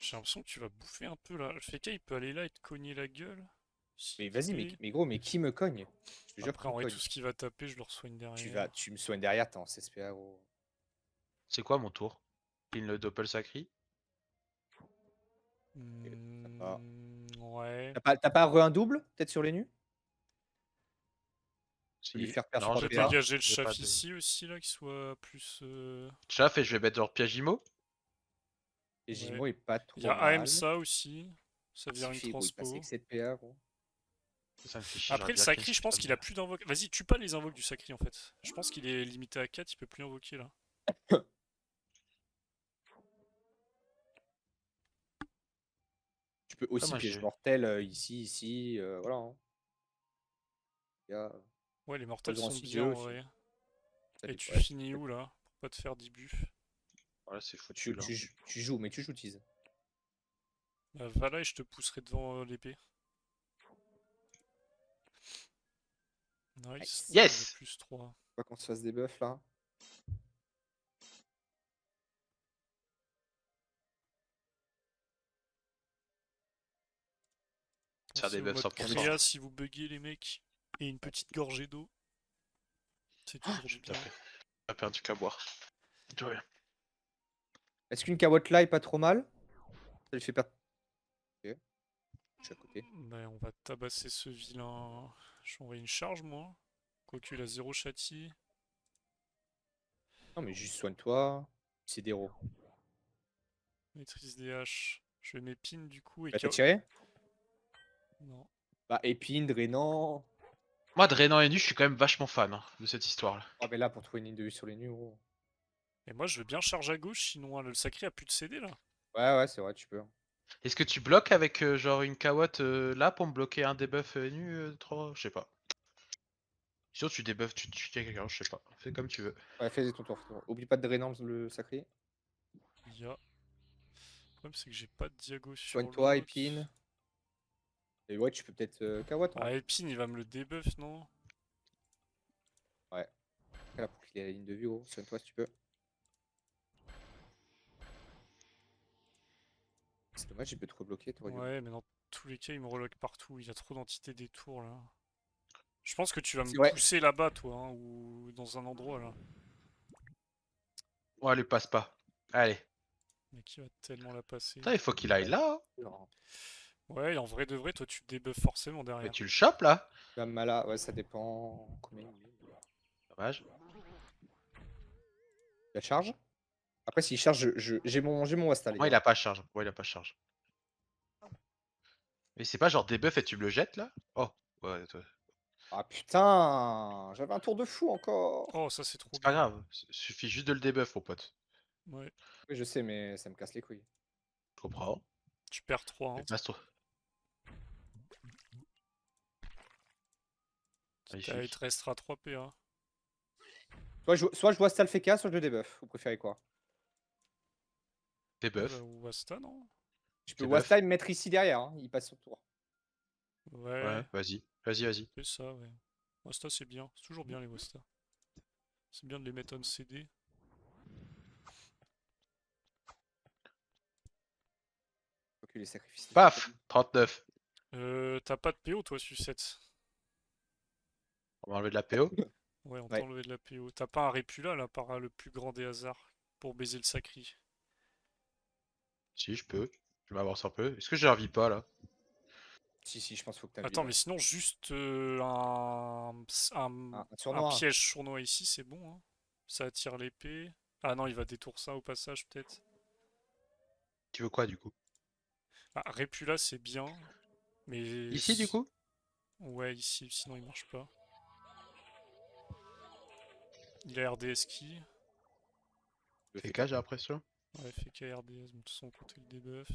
J'ai l'impression que tu vas bouffer un peu là. Le FK il peut aller là et te cogner la gueule. Mais S'il te vas-y, plaît. mais gros, mais qui me cogne? Je te jure Après, qu'il en me vrai, cogne. tout ce qui va taper, je le resoigne derrière. Tu me soignes derrière, t'es en CSPA, gros. C'est quoi mon tour? Pin le doppel sacré? pas. Ouais. T'as pas re un double, peut-être sur les nus? Si. Lui faire perdre Non, On trois peut j'ai PA. pas. dégager le J'ai pas chef de- ici aussi, là, qui soit plus. Chaf et je vais mettre leur Piagimo. Et Ouais. Gimo est pas trop Il y a mal. AMSA aussi. Ça vient une Suffit, gros, il passe transpo. avec 7 PA, gros. Ça me fait chier. Après, j'aurais le bien Sacri, clean je pense spam. qu'il a plus d'invoques. Vas-y, tue pas les invoques du Sacri en fait. Je pense qu'il est limité à 4, il peut plus invoquer là. Tu peux aussi moi, piège j'ai- mortel ici, voilà. Hein. Ouais, les Pas mortels grand sont sujet bien en aussi. vrai. Ça Et dépend, tu ouais. finis où là? Pour pas te faire 10 buffs. Voilà, c'est foutu là. Tu joues, mais tu joues tease. Bah, va là et je te pousserai devant l'épée. Nice. Yes! Plus 3. Pas qu'on se fasse des buffs là. Faire Pensez des au buffs mode 100%. créa si vous buggez les mecs. Et une petite gorgée d'eau. C'est toujours du bien. Pas perdu qu'à boire. Tout va bien. Est-ce qu'une Kawot là est pas trop mal? Ça lui fait perdre. Ok. Je suis à côté. Bah, on va tabasser ce vilain. Je vais envoyer une charge moi. Quoique il a 0 châti. Non, mais juste soigne-toi. C'est des héros. Maîtrise des haches. Je vais m'épine du coup et Bah, t'as tiré? Non. Bah, épine, drainant. Moi, Drainant et Nu, je suis quand même vachement fan hein, de cette histoire-là. Ah, mais là, pour trouver une ligne de vue sur les nus, gros. Et moi je veux bien charge à gauche, sinon hein, le sacré a plus de CD là. Ouais, c'est vrai, tu peux. Est-ce que tu bloques avec genre une Kawot là pour me bloquer un debuff Nu trop? Je sais pas. Sinon, tu debuffes, tu tues quelqu'un, je sais pas. Fais comme tu veux. Ouais, fais ton tour. Oublie pas de drainant le sacré. Il y a. Le problème c'est que j'ai pas de diago sur Soigne-toi, l'autre. épine. Et ouais, tu peux peut-être Kawot. Hein. Ah épine il va me le debuff non? Ouais. Là, pour qu'il ait la ligne de vue, gros. Soigne-toi si tu peux. C'est dommage, il peut trop bloquer. Ouais mais dans tous les cas il me reloque partout, il y a trop d'entités des tours là. Je pense que tu vas C'est me vrai. pousser là-bas toi, hein, ou dans un endroit là. Ouais, allez, passe pas. Allez. Mais qui va tellement la passer. Putain, il faut qu'il aille là. Hein. Ouais, et en vrai de vrai, toi tu debuffes forcément derrière. Mais tu le chopes là. Mala, ouais, ça dépend. Combien il est. Dommage. La charge. Après, s'il charge, j'ai mon Wasta, les Moi, il gars. a pas charge. Ouais, il a pas charge. Mais c'est pas genre debuff et tu me le jettes là? Oh, ouais, toi. Ah putain, j'avais un tour de fou encore. Oh, ça c'est trop C'est pas bien. grave. Suffit juste de le debuff, mon pote. Ouais, Oui, je sais, mais ça me casse les couilles. Je comprends. tu perds 3. Hein. Passe-toi. Il te restera 3 PA. Soit je vois Wasta le FK, soit je le debuff. Vous préférez quoi? Debuff. Ou Asta, non? Je peux Debuff. Wasta et me mettre ici derrière, hein. Il passe son tour. Ouais, vas-y. Vas-y. c'est ça, ouais. Wasta, c'est bien. C'est toujours bien les Wasta. C'est bien de les mettre on CD. Quoique les sacrifices. c'est Paf pas 39. T'as pas de PO toi, Sucette? On va enlever de la PO. Ouais, on t'a Ouais. enlevé de la PO. T'as pas un Répula là, par le plus grand des hasards, pour baiser le sacri. Si, je peux. Je m'avance un peu. Est-ce que j'ai un pas là? Si, je pense qu'il faut que tu Attends, le mais sinon, juste Un un tournoi. piège sournois ici, c'est bon, hein. Ça attire l'épée. Ah non, il va détour ça au passage, peut-être. Tu veux quoi du coup? Ah, Répula, c'est bien. Mais... Ici du coup? Ouais, ici, sinon il marche pas. Il a RDS qui? Le FK, j'ai l'impression. Ouais, FK RDS, mais de toute façon, on comptait le debuff.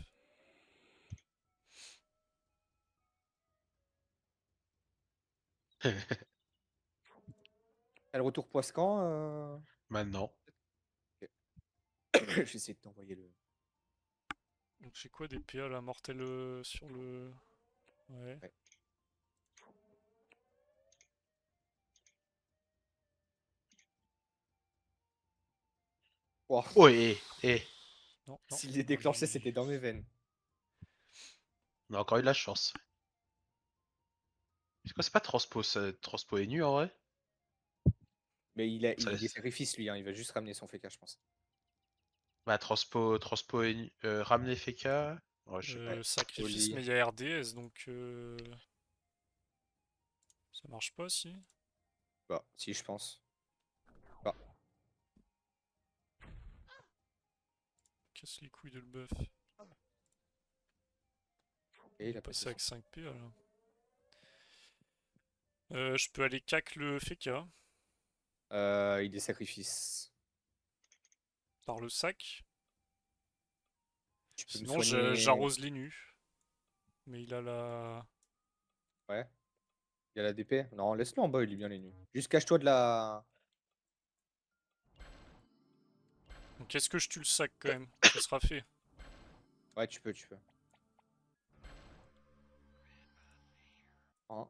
T'as le retour Poiscan. Maintenant. Ok. Je vais essayer de t'envoyer le. Donc j'ai quoi des PA là, mortel sur le... Ouais. Ouais. Ouah, Oh, eh. Non, non. s'il est déclenché, c'était dans mes veines. On a encore eu de la chance. Est-ce que c'est pas transpo et nu en vrai? Mais Ça il est des laisse. sacrifices, lui. Hein. Il va juste ramener son FK, je pense. Bah, transpo et nu. Ramener FK. Ouais, je sais pas. Ouais. Sacrifice, Oli. mais il y a RDS, donc... Ça marche pas, si? Bah, si, je pense. Bah, Casse les couilles de le buff. et Il il est a passé passé avec son. 5 PA là. Je peux aller cac le Feka Il est sacrifice. par le sac. Tu peux me Sinon, soigner. j'arrose les nus. Mais il a la... Ouais. Il y a la DP. Non, laisse-le en bas, il est bien les nuls. Juste cache-toi de la. Donc est-ce que je tue le sac quand même? Ça sera fait. Ouais, tu peux. Hein.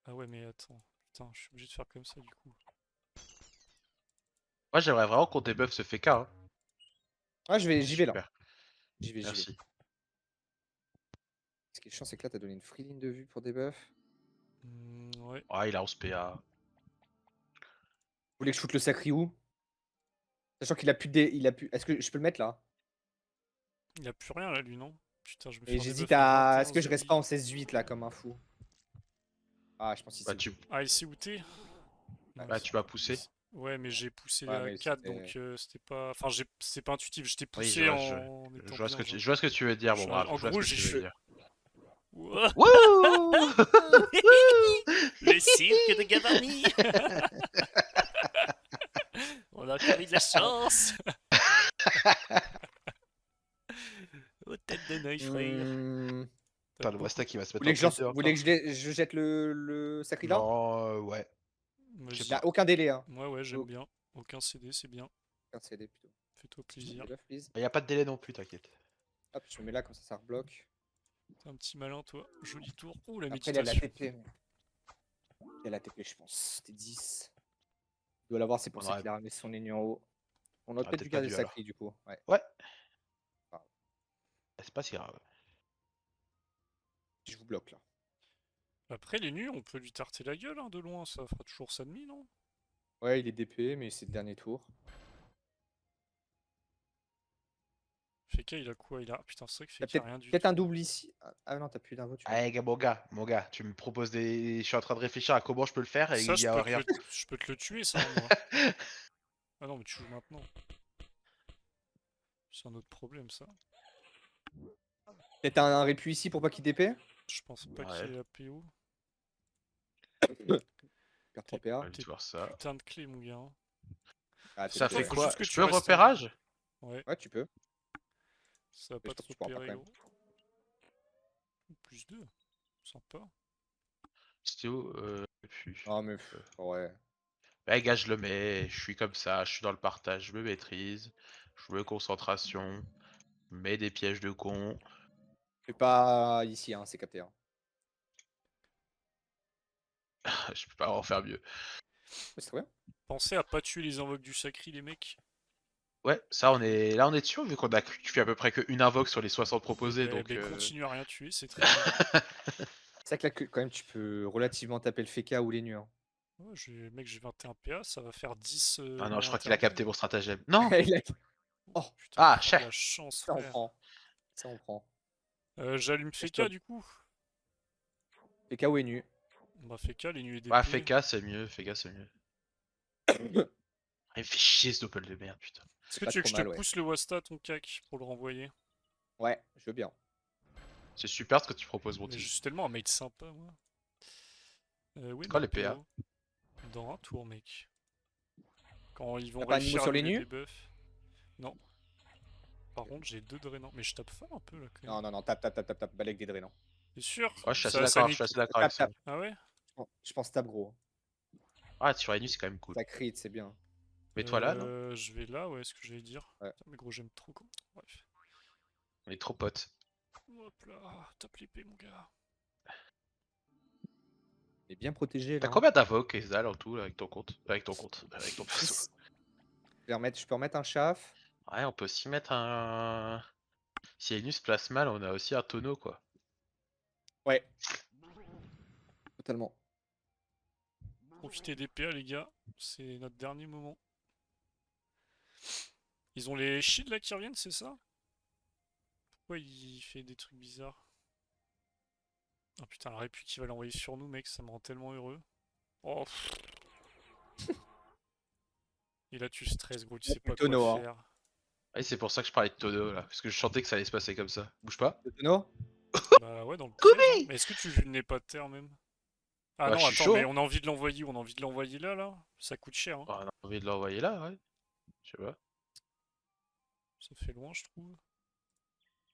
Ah ouais, mais attends. Putain, je suis obligé de faire comme ça du coup. Moi, j'aimerais vraiment qu'on débuffe ce FK. Hein. Ah, j'y vais là. Super. J'y vais. Merci. Ce qui est chiant, c'est que là, t'as donné une free ligne de vue pour des buffs. Ouais. Ah, il a 11 PA. Vous voulez que je shoot le sacri où? Sachant qu'il a plus de. Il a plus. Est-ce que je peux le mettre là? Il a plus rien là, lui, non? Putain, je me Et fais un j'hésite debuff à à. 21 Est-ce que je reste pas Zuli. en 16-8 là, comme un fou? Ah, je pense qu'il Bah, s'est outé. Ah, il s'est outé? Ouais. Non, bah, tu m'as poussé. Ouais, mais j'ai poussé Ouais, à mais 4, c'était. donc c'était pas... Enfin, c'est pas intuitif, je t'ai Oui, poussé en étant vois ce bien, que tu, genre. je vois ce que tu veux dire, mon brave. En Je vois ce gros, que tu veux dire. Ouah. Wouh Le cirque de Gavarnie. On a encore eu de la chance. Aux têtes de Neuil, frère. Hmm, T'as Putain, le beaucoup... Wasta qui va se Vous mettre voulez en que, je tête vous voulez encore. que je jette le sacri là? Non, ouais. Je sais Il a pas. Vas-y. aucun délai, hein. Ouais, j'aime bien. Aucun CD, c'est bien. Aucun CD plutôt. Fais-toi Je prends plaisir. des buffs, please. Il y a pas de délai non plus, t'inquiète. Hop, je me mets là, comme ça rebloque. T'es un petit malin, toi. Joli tour. Ouh, la Après, il a la méditation. TP. Il a la TP, je pense. C'était 10. Il doit l'avoir, c'est pour On ça aurait, qu'il a ramené son ennemi en haut. On on aurait aurait peut-être peut-être dû pas garder le dû alors. sacri du coup. Ouais. Ouais. Ah, C'est pas si grave. je vous bloque là. Après, les nus, on peut lui tarter la gueule, hein, de loin. Ça fera toujours ça de demi, non? Ouais, il est DP, mais c'est le dernier tour. Feka, il a quoi? Il a... Putain, c'est vrai que T'as Feka a rien du peut-être un tout. double ici. Ah non, t'as plus d'invo, tu vois. Allez, mon gars, tu me proposes des. Je suis en train de réfléchir à comment je peux le faire et Ça, il y a rien. je peux te le tuer, ça, moi. Ah non, mais tu joues maintenant. C'est un autre problème, ça. Peut-être un répu ici pour pas qu'il DP. Je pense pas qu'il Ouais, y ait la PO. Perd 3 PA. on va vite voir ça. Putain de clé, mon gars, hein. Ah, t'es Ça DP, fait ouais. Faut quoi? juste que Je tu peux restes en... repérage? Ouais, Ouais, tu peux. ça va Mais pas je pense te que tu pourras pas repérer, quand même. gros. Plus 2. Sympa. C'était où? Puis. Non, mais ouais. Ouais, gars, je le mets. Je suis comme ça. Je suis dans le partage. Je me maîtrise. Je veux concentration. Je mets des pièges de con. C'est pas ici, hein, c'est capté. Hein. Je peux pas en faire mieux. C'est très bien. Pensez à pas tuer les invoques du sacri, les mecs. Ouais, ça on est là on est dessus vu qu'on a tué à peu près qu'une invoque sur les 60 proposés donc Continue à rien tuer, c'est très bien. C'est vrai que là, quand même, tu peux relativement taper le FK ou les nus. Hein. Ouais, mec, j'ai 21 PA, ça va faire 10 Ah non, je crois qu'il a momentarily. capté mon stratagème. Non. Il a- Oh, Putain, Ah, prends de chais. la chance, ça on frère. prend. Ça on prend. J'allume Et FK stop. du coup. FK ou est nu. Bah FK, les nuits et Bah DP. Feka c'est mieux, Feka c'est mieux. Il me fait chier ce doppel de merde putain. Est-ce C'est que pas tu veux que trop je te mal, ouais. pousse le Wasta, ton cac, pour le renvoyer? Ouais, je veux bien. C'est super ce que tu proposes mon Mais team. je suis tellement un mate sympa, moi. Où est C'est quoi mes les PA? PO? Dans un tour, mec. Quand ils vont T'as pas un réussir Nimo à sur nous les les nus? debuff. Non. Par contre, j'ai 2 drainants. Mais je tape fort un peu là quand même. Non, non, non, tape, balèque des drainants. T'es sûr? Ouais, je suis assez Ça d'accord, je nique. suis assez d'accord avec Tape, ça. tape. Ah ouais? Je pense tape gros. Ah, sur les nuits c'est quand même cool. Ça crit, c'est bien. Mets-toi là, non? Je vais là, ouais, ce que j'allais dire. Ouais. Putain, mais gros, j'aime trop quand. Bref. On est trop potes. Hop là, tape l'épée, mon gars. Il est bien protégé T'as là. combien d'invoques, Ezal, en tout là, avec ton compte? Avec ton compte, avec ton perso. Six. Je peux remettre un chaf. Ouais, on peut aussi mettre un. Si Enus place mal, on a aussi un tonneau quoi. Ouais. Totalement. Profitez des PA, les gars. C'est notre dernier moment. Ils ont les shields là qui reviennent, c'est ça? Pourquoi il fait des trucs bizarres? Oh putain, la répu qui va l'envoyer sur nous, mec, ça me rend tellement heureux. Oh. Et là, tu stresses, gros, tu sais Le pas quoi tonneau, hein. faire. Ouais, c'est pour ça que je parlais de tonneau là, parce que je sentais que ça allait se passer comme ça. Bouge pas. Le tonneau? Bah ouais, dans le piège, hein. Mais est-ce que tu n'es pas de terre même? Ah Bah, non, je suis attends, chaud. mais Hein. on a envie de l'envoyer où? On a envie de l'envoyer là, là? Ça coûte cher, hein. Oh, on a envie de l'envoyer là, ouais. Je sais pas. Ça fait loin, je trouve.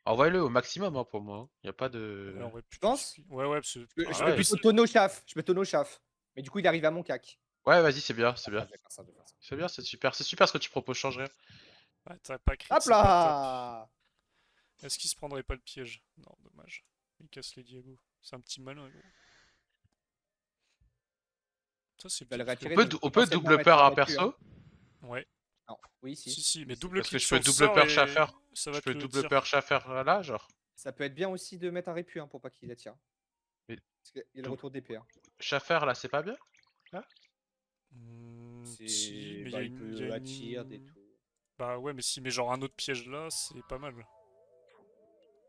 Envoie-le au maximum hein, pour moi. Hein. Y a pas Ouais, de. en vrai, Tu plutôt penses? Ouais, ouais, parce que... Je Ah mets ouais. plutôt tonneau chaf. Je mets tonneau chaf. Mais du coup, il arrive à mon cac. Ouais, vas-y, c'est bien, c'est Ah, bien. je vais faire ça, je vais faire ça. C'est bien, c'est super. C'est super ce que tu proposes, change rien. Ouais, t'as pas crit, Hop c'est pas top. là! Est-ce qu'il se prendrait pas le piège? Non, dommage. Il casse les Diego. C'est un petit malin, gros. Ça, c'est Je vais le bien. retirer, On peut, donc on peut potentiellement double mettre peur un à un répu, hein. perso. Ouais. Non. Oui, si. Si, mais Oui, si. double Parce que clic je sur peux le double sort peur et chauffeur. ça Je va te peux le double dire. peur chauffeur là, genre. Ça peut être bien aussi de mettre un répu hein, pour pas qu'il attire. Mais Parce qu'il y a le donc- retour d'épée. Hein. Chauffeur là, c'est pas bien? Là Si, mais il y a Il une... y a peut attirer des une... tout. Bah ouais, mais si met genre un autre piège là, c'est pas mal.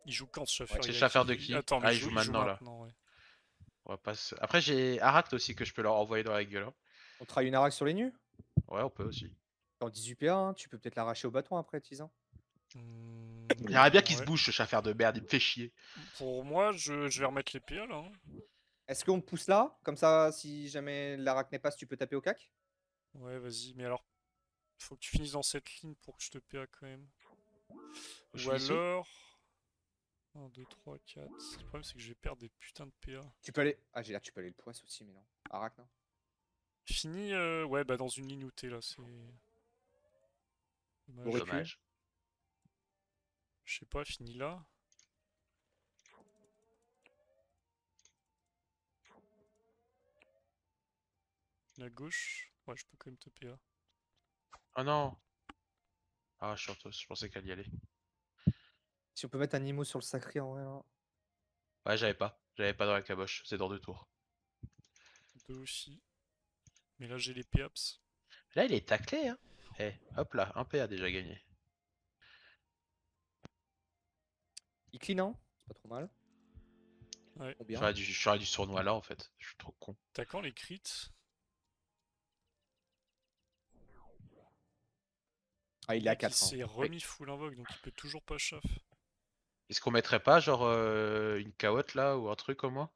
Il joue quand ce Ouais. chauffeur? C'est chauffeur de Il- qui? Attends, mais Ah, il joue il joue maintenant là. maintenant, ouais. On va pas se- Après, j'ai Aracte aussi que je peux leur envoyer dans la gueule. Hein. On travaille une araque sur les nus? Ouais, on peut aussi. Dans 18 PA, hein, tu peux peut-être l'arracher au bâton après, Tizan. J'aimerais bien qu'il se Ouais. bouge ce chauffeur de merde, il me fait chier. Pour moi, je vais remettre les PA là. Hein. Est-ce qu'on me pousse là? Comme ça, si jamais l'araque n'est pas, tu peux taper au cac? Ouais, vas-y, mais alors, faut que tu finisses dans cette ligne pour que je te PA quand même. Je Ou suis ici. alors... 1, 2, 3, 4. Le problème, c'est que je vais perdre des putains de PA. Tu peux aller. Ah, j'ai l'air, tu peux aller le poisse aussi, mais non. Araque, non? Fini, ouais, bah dans une ligne où t'es là, c'est. Dommage. Aurait pu. Dommage. Je sais pas, fini là. La gauche. Ouais, je peux quand même te PA. Oh non. Ah, je pensais qu'elle y allait. Si on peut mettre un Nimo sur le sacré en vrai, là. Ouais, j'avais pas. J'avais pas dans la caboche, c'est dans 2 tours. 2 aussi. Mais là, j'ai les PAPS. Là, il est taclé, hein. Eh, hop là, un PA déjà gagné. Il clean, hein? C'est pas trop mal. Ouais. Trop bien. J'aurais du sournois là en fait. Je suis trop con. T'as quand les crits? Ah, il est Le à mec, 4. il s'est remis full invoque, donc il peut toujours pas chaff. Est-ce qu'on mettrait pas genre une caotte là ou un truc au moins?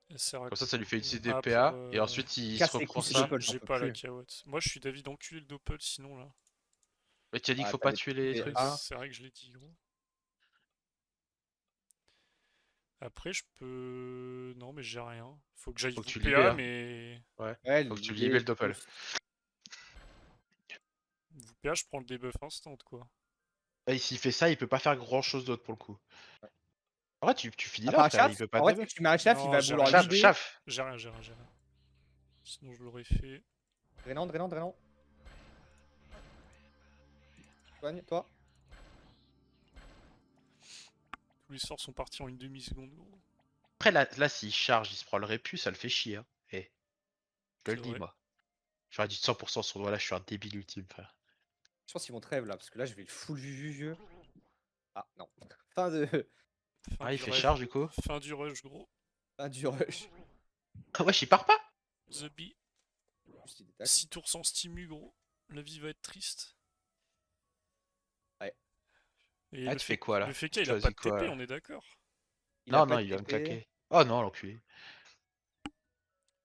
Elle sert à Comme ça lui fait utiliser des Ah, PA et ensuite il se Casse les reprend couilles, c'est ça. doppel, j'en J'ai peux pas la plus. carotte. Moi, je suis d'avis d'enculer le doppel sinon là. Mais tu as dit qu'il Ah, faut t'as pas des tuer les PA. trucs. Ah. C'est vrai que je l'ai dit, gros. Après, je peux. Non, mais j'ai rien. Faut que j'aille Faut que vous tu PA, libères. mais. Ouais. Ouais, Faut que tu l'idée, libères le doppel. Vous PA, je prends le debuff instant, quoi. Et s'il fait ça, il peut pas faire grand chose d'autre pour le coup. En vrai, tu finis À là, part un frère, il chaff, peut pas en de vrai, si debuff. tu mets un chaff, il Non, va j'ai vouloir rien. l'idée. Chaff. J'ai rien, j'ai rien, j'ai rien. Sinon, je l'aurais fait. Drainant, drainant, drainant. Soigne, toi. Tous les sorts sont partis en une demi-seconde, gros. Après, là s'il charge, il se prend le répu, ça le fait chier. Hein. Eh, je te le C'est dis, vrai. moi. J'aurais dit 100% sur doigt là, je suis un débile ultime, frère. Je pense qu'ils vont trêve là, parce que là, je vais le full vieux. Ah, non. Fin de... Fin Ah, il du fait rêve. charge, du coup. Fin du rush, gros. Fin du rush. Ah, wesh, il part pas. The Bee. Juste, il détache. 6 tours sans stimu, gros. La vie va être triste. Ouais. Et Ah, le tu fais quoi, là? le FK, Tu il a pas choisis de quoi, TP, là? on est d'accord. Il a Non, pas non, de il vient de TP. claquer. Oh non, l'enculé.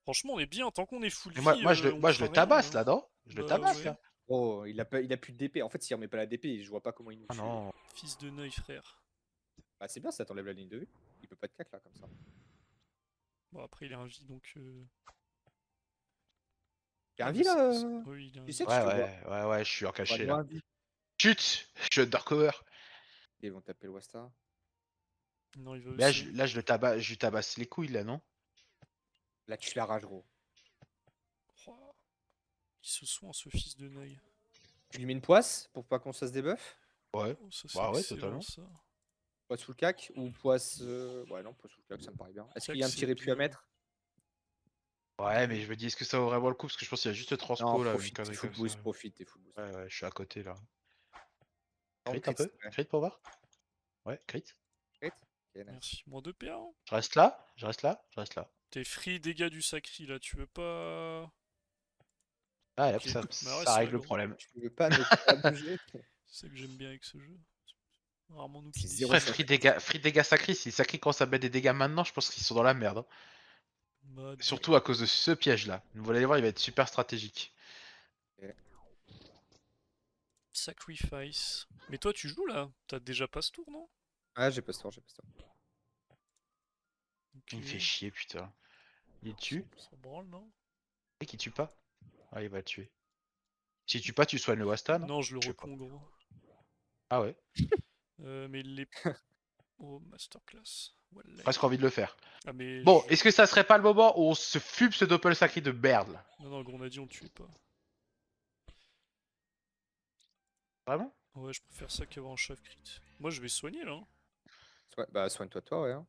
Franchement, on est bien. Tant qu'on est full Mais vie, on moi, je craint le rien. tabasse, Hein. là, non? Je le Bah tabasse, ouais. là. Oh, il a plus de DP. En fait, s'il remet pas la DP, je vois pas comment il nous Ah tue. non. Fils de Neuil, frère. Bah, c'est bien, ça t'enlève la ligne de vue. Il peut pas te cac là, comme ça. Bon, après, il a un vie, donc... T'as un ah, vie mais là Oui, il a un Tu vie. sais que je Ouais, te vois. ouais, je suis en caché, Moi là. un vie. Chut! Je suis undercover. Ils vont taper le Wasta. Non, il va Mais aussi. là, je lui tabasse les couilles, là, non? Là, tu la rage, gros. Oh, il se soigne, ce fils de Neuil. Tu lui mets une poisse pour pas qu'on se fasse des buffs. Ouais. Oh, ça, c'est Bah ouais, excellent, totalement. ça. Poisse sous le cac ou poisse. Ouais, non, poisse sous le cac, ça me paraît bien. Est-ce qu'il y a un Cac, petit c'est répu à bien. mettre? Ouais, mais je me dis, est-ce que ça vaut vraiment le coup? Parce que je pense qu'il y a juste le Non, transpo, là, une profite, t'es connerie full comme ça. boost, profite, t'es full boost. Ouais, je suis à côté, là. Non, Crit un crit, peu? s'il te plaît. Crit pour voir? Ouais, crit. Crit. Ok, nice. Merci. Moins 2 PA. Hein. Je reste là, je reste là, je reste là. T'es free dégâts du sacri, là. Tu veux pas... Ah, Ok. hop, ça, Bah ça reste là, règle le gros. problème. Tu veux pas ne pas bouger? C'est ça que j'aime bien avec ce jeu. Rarement nous C'est qui zéro Après, décidons. sacrifice. free dégâts sacrés, si Sacré commence à mettre des dégâts maintenant, je pense qu'ils sont dans la merde. Hein. Bah, Surtout à cause de ce piège-là. Vous allez voir, il va être super stratégique. Ok. Sacrifice. Mais toi, tu joues, là? T'as déjà pas ce tour, non? Ah, j'ai pas ce tour, j'ai pas ce tour. Ok. Il me fait chier, putain. Il tue. On s'en branle, non? Et qui tue pas? Ah, il va le tuer. Si tu pas, tu soignes le Wasta, non? Non, je le Je sais pas. recon, gros. Ah ouais, Mais les... Oh, masterclass. Wallah. presque envie de le faire. Ah, mais... Bon, est-ce que ça serait pas le moment où on se fume ce doppel sacré de merde là? Non, non, gros, on a dit on tuait pas. Vraiment? Ouais, je préfère ça qu'avoir un chef crit. Moi, je vais soigner, là. Hein. Bah, soigne-toi, toi, ouais. Hein.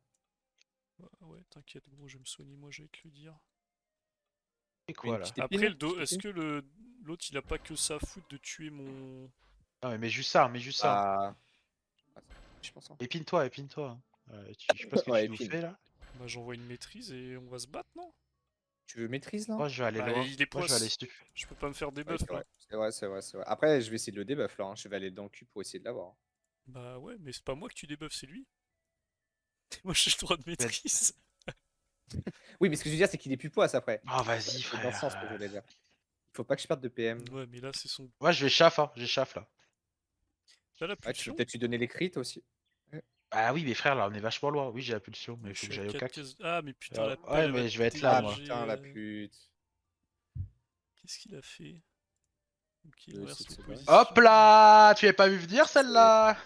Bah, ouais, t'inquiète, gros, je vais me soigner, moi, je vais te le dire. Et Mais quoi une là? petite épine, Après, le petite est-ce épine. que l'autre, il a pas que ça à foutre de tuer mon... Non, mais juste ça, mais juste ça. Ah. Ah, je pense. Hein. Épine-toi, épine-toi. Je sais pas ce que Ouais, tu nous épine. fais là. Bah, j'envoie une maîtrise et on va se battre, non? Tu veux maîtrise là? Moi je vais aller Bah, loin. il est Moi je vais aller poisse. stup. Je peux pas me faire Ouais, debuff, c'est là. vrai. C'est vrai, c'est vrai, c'est vrai. Après, je vais essayer de le debuff là. Hein. Je vais aller dans le cul pour essayer de l'avoir. Hein. Bah ouais, mais c'est pas moi que tu débuffes, c'est lui. Moi, j'ai le droit de maîtrise. Oui, mais ce que je veux dire, c'est qu'il est plus poisse après. Oh vas-y C'est dans ce sens que je frère. voulais dire. Il faut pas que je perde de PM. Ouais, mais là, c'est son... Moi je vais chaff, hein. J'ai chaff là. T'as la Ouais, tu peux pulsion? peut-être lui donner les crits aussi. Ah oui, mais frère, là on est vachement loin. Oui, j'ai la pulsion, mais Moi, il je faut que suis à j'aille au 4 cac. cases... Ah, mais putain, la pelle, Ouais, elle va mais je vais être là Ah moi. dégager, putain, la pute. Qu'est-ce qu'il a fait? Ok, il Le inverse site, les c'est dingue. positions. Hop là! Tu avais pas vu venir C'est- celle-là!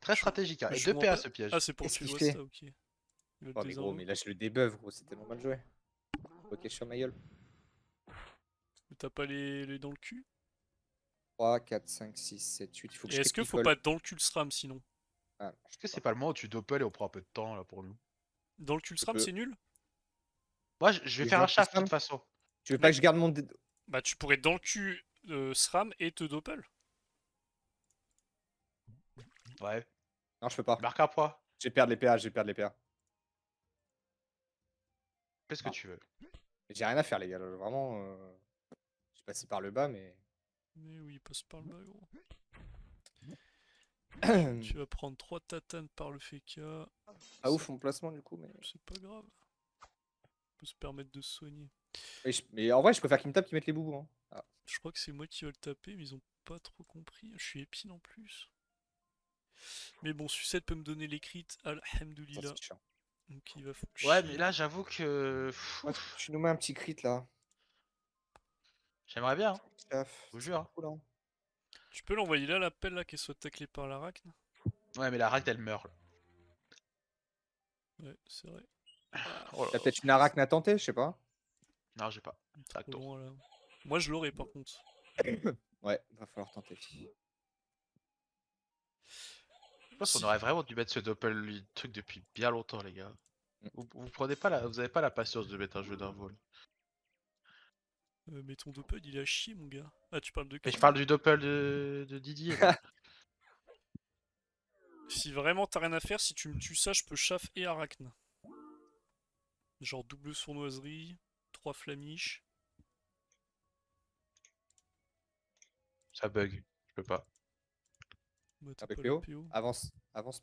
Très Je- stratégique, hein. mais Et je 2 comprends PA pas. ce piège. Ah, c'est pour Qu'est-ce tuer le qu'il fait? Wasta, ok. Il va Oh, le mais gros, désinvo. mais là je le debuff, gros. C'est tellement mal joué. Ok, sur ma gueule. Mais t'as pas les dans le cul? 3, 4, 5, 6, 7, 8. Il faut que Et je est-ce que faut technicole. pas être dans le cul le SRAM sinon? Ah, Est-ce que c'est pas le moment où tu doppel et on prend un peu de temps là pour nous? Dans le cul le Je SRAM, peux. c'est nul? Moi je vais Les faire un gens qui chaff de toute spam. façon. Tu veux pas Mais- que je garde mon. Bah, tu pourrais être dans le cul SRAM et te doppel. Ouais. Non, je peux pas. Marque un point. Je vais perdre les PA, je vais perdre les PA. Fais ce que Ah. tu veux. J'ai rien à faire, les gars. Là, vraiment. Je suis passé par le bas, mais. Mais oui, il passe par le bas, gros. Pas Tu vas prendre 3 tatanes par le FK. ouf mon placement du coup, mais. C'est pas grave. On peut se permettre de se soigner. Oui, mais en vrai, je préfère qu'il me tape qu'il mette les boubous. Hein. Ah, Je crois que c'est moi qui vais le taper, mais ils ont pas trop compris. Je suis épine en plus. Mais bon, Sucette peut me donner les crits. ça, Alhamdoulilah. c'est chiant. Donc il va foutre Ouais, chier. mais là j'avoue que. Ouais, tu nous mets un petit crit là. J'aimerais bien, hein. Chef, Je vous c'est jure. cool, hein. Tu peux l'envoyer là, l'appel là, qu'elle soit taclée par l'Arachne? Ouais, mais la racte elle meurt. Là. Ouais, c'est vrai. Oh là T'as là. peut-être une arachne à tenter, je sais pas. Non, j'ai pas. Ça Trop tourne. loin là. Moi je l'aurais par contre. Ouais, va falloir tenter. Je pense qu'on Si. aurait vraiment dû mettre ce doppel truc depuis bien longtemps, les gars. Mm. Vous prenez pas la, vous avez pas la patience de mettre un jeu d'un vol. Mais ton doppel il est à chier mon gars. Ah tu parles de Mais qui? je parle du doppel de Didier là. Si vraiment t'as rien à faire, si tu me tues ça, je peux chaff et arachne. Genre double sournoiserie, 3 flamiches. Ça bug. Je peux pas. Bah t'as Avec pas la Léo, PO. avance, avance.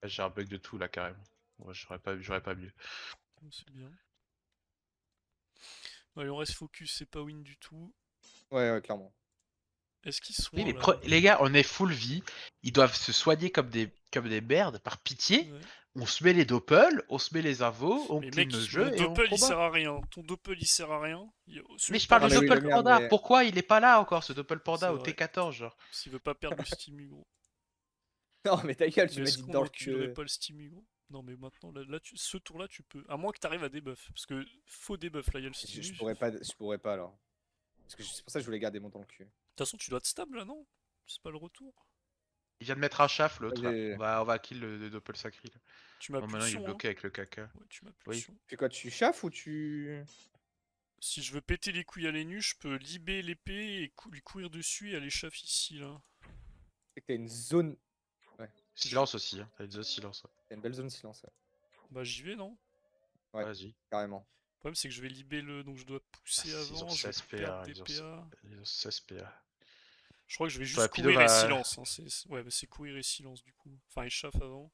J'ai un bug de tout là carrément. Moi j'aurais pas mieux. Oh, c'est bien. Allez, on reste focus, c'est pas win du tout. Ouais, clairement. Est-ce qu'ils sont Oui mais là? les gars, on est full vie. Ils doivent se soigner comme des merdes, par pitié. Ouais. On se met les doppels, on se met les invos, on Mais clean mec, le mon jeu et on doppel il combat. sert à rien. Ton doppel il sert à rien. Mais Celui je que t'as parle Non, de mais oui, Doppel le mien, Panda. mais. Pourquoi il est pas là encore ce Doppel Panda C'est au vrai. T14 genre? Parce qu'il veut pas perdre le Stimu gros. Non, mais ta gueule, tu Mais m'as est-ce dit qu'on dans le enculerait cul. pas le Stimu gros? Non mais maintenant, là, ce tour là tu peux. À moins que t'arrives à debuff. Parce que faux debuff là, il y a le Je Stimu. je pourrais pas alors. Parce que c'est pour ça que je voulais garder mon dans le cul. De toute façon, tu dois être stable là, non? C'est pas le retour. Il vient de mettre un chaff Moi, l'autre là. j'ai- On va kill le Doppel Sacri là. Tu m'as Bon maintenant il est pulsion, hein? bloqué avec le caca. Ouais, tu m'as Oui. pulsion. Tu fais quoi, tu chaffes ou tu. Si je veux péter les couilles à l'Enu, je peux libérer l'épée et lui courir dessus et aller chaff ici là. C'est que t'as une zone. Ouais, Silence aussi, hein. T'as une zone silence. Ouais. t'as une belle zone silence. Ouais, Bah j'y vais, non? Ouais, Vas-y. carrément. Le problème c'est que je vais libérer le... Donc je dois pousser Ils ont avant, je vais 16 perdre PA, des PA. ils ont 16 PA. Je crois que je vais Toi, juste Rapido courir et va. silence. Hein. Ouais, bah c'est courir et silence du coup. Enfin, échauffe avant.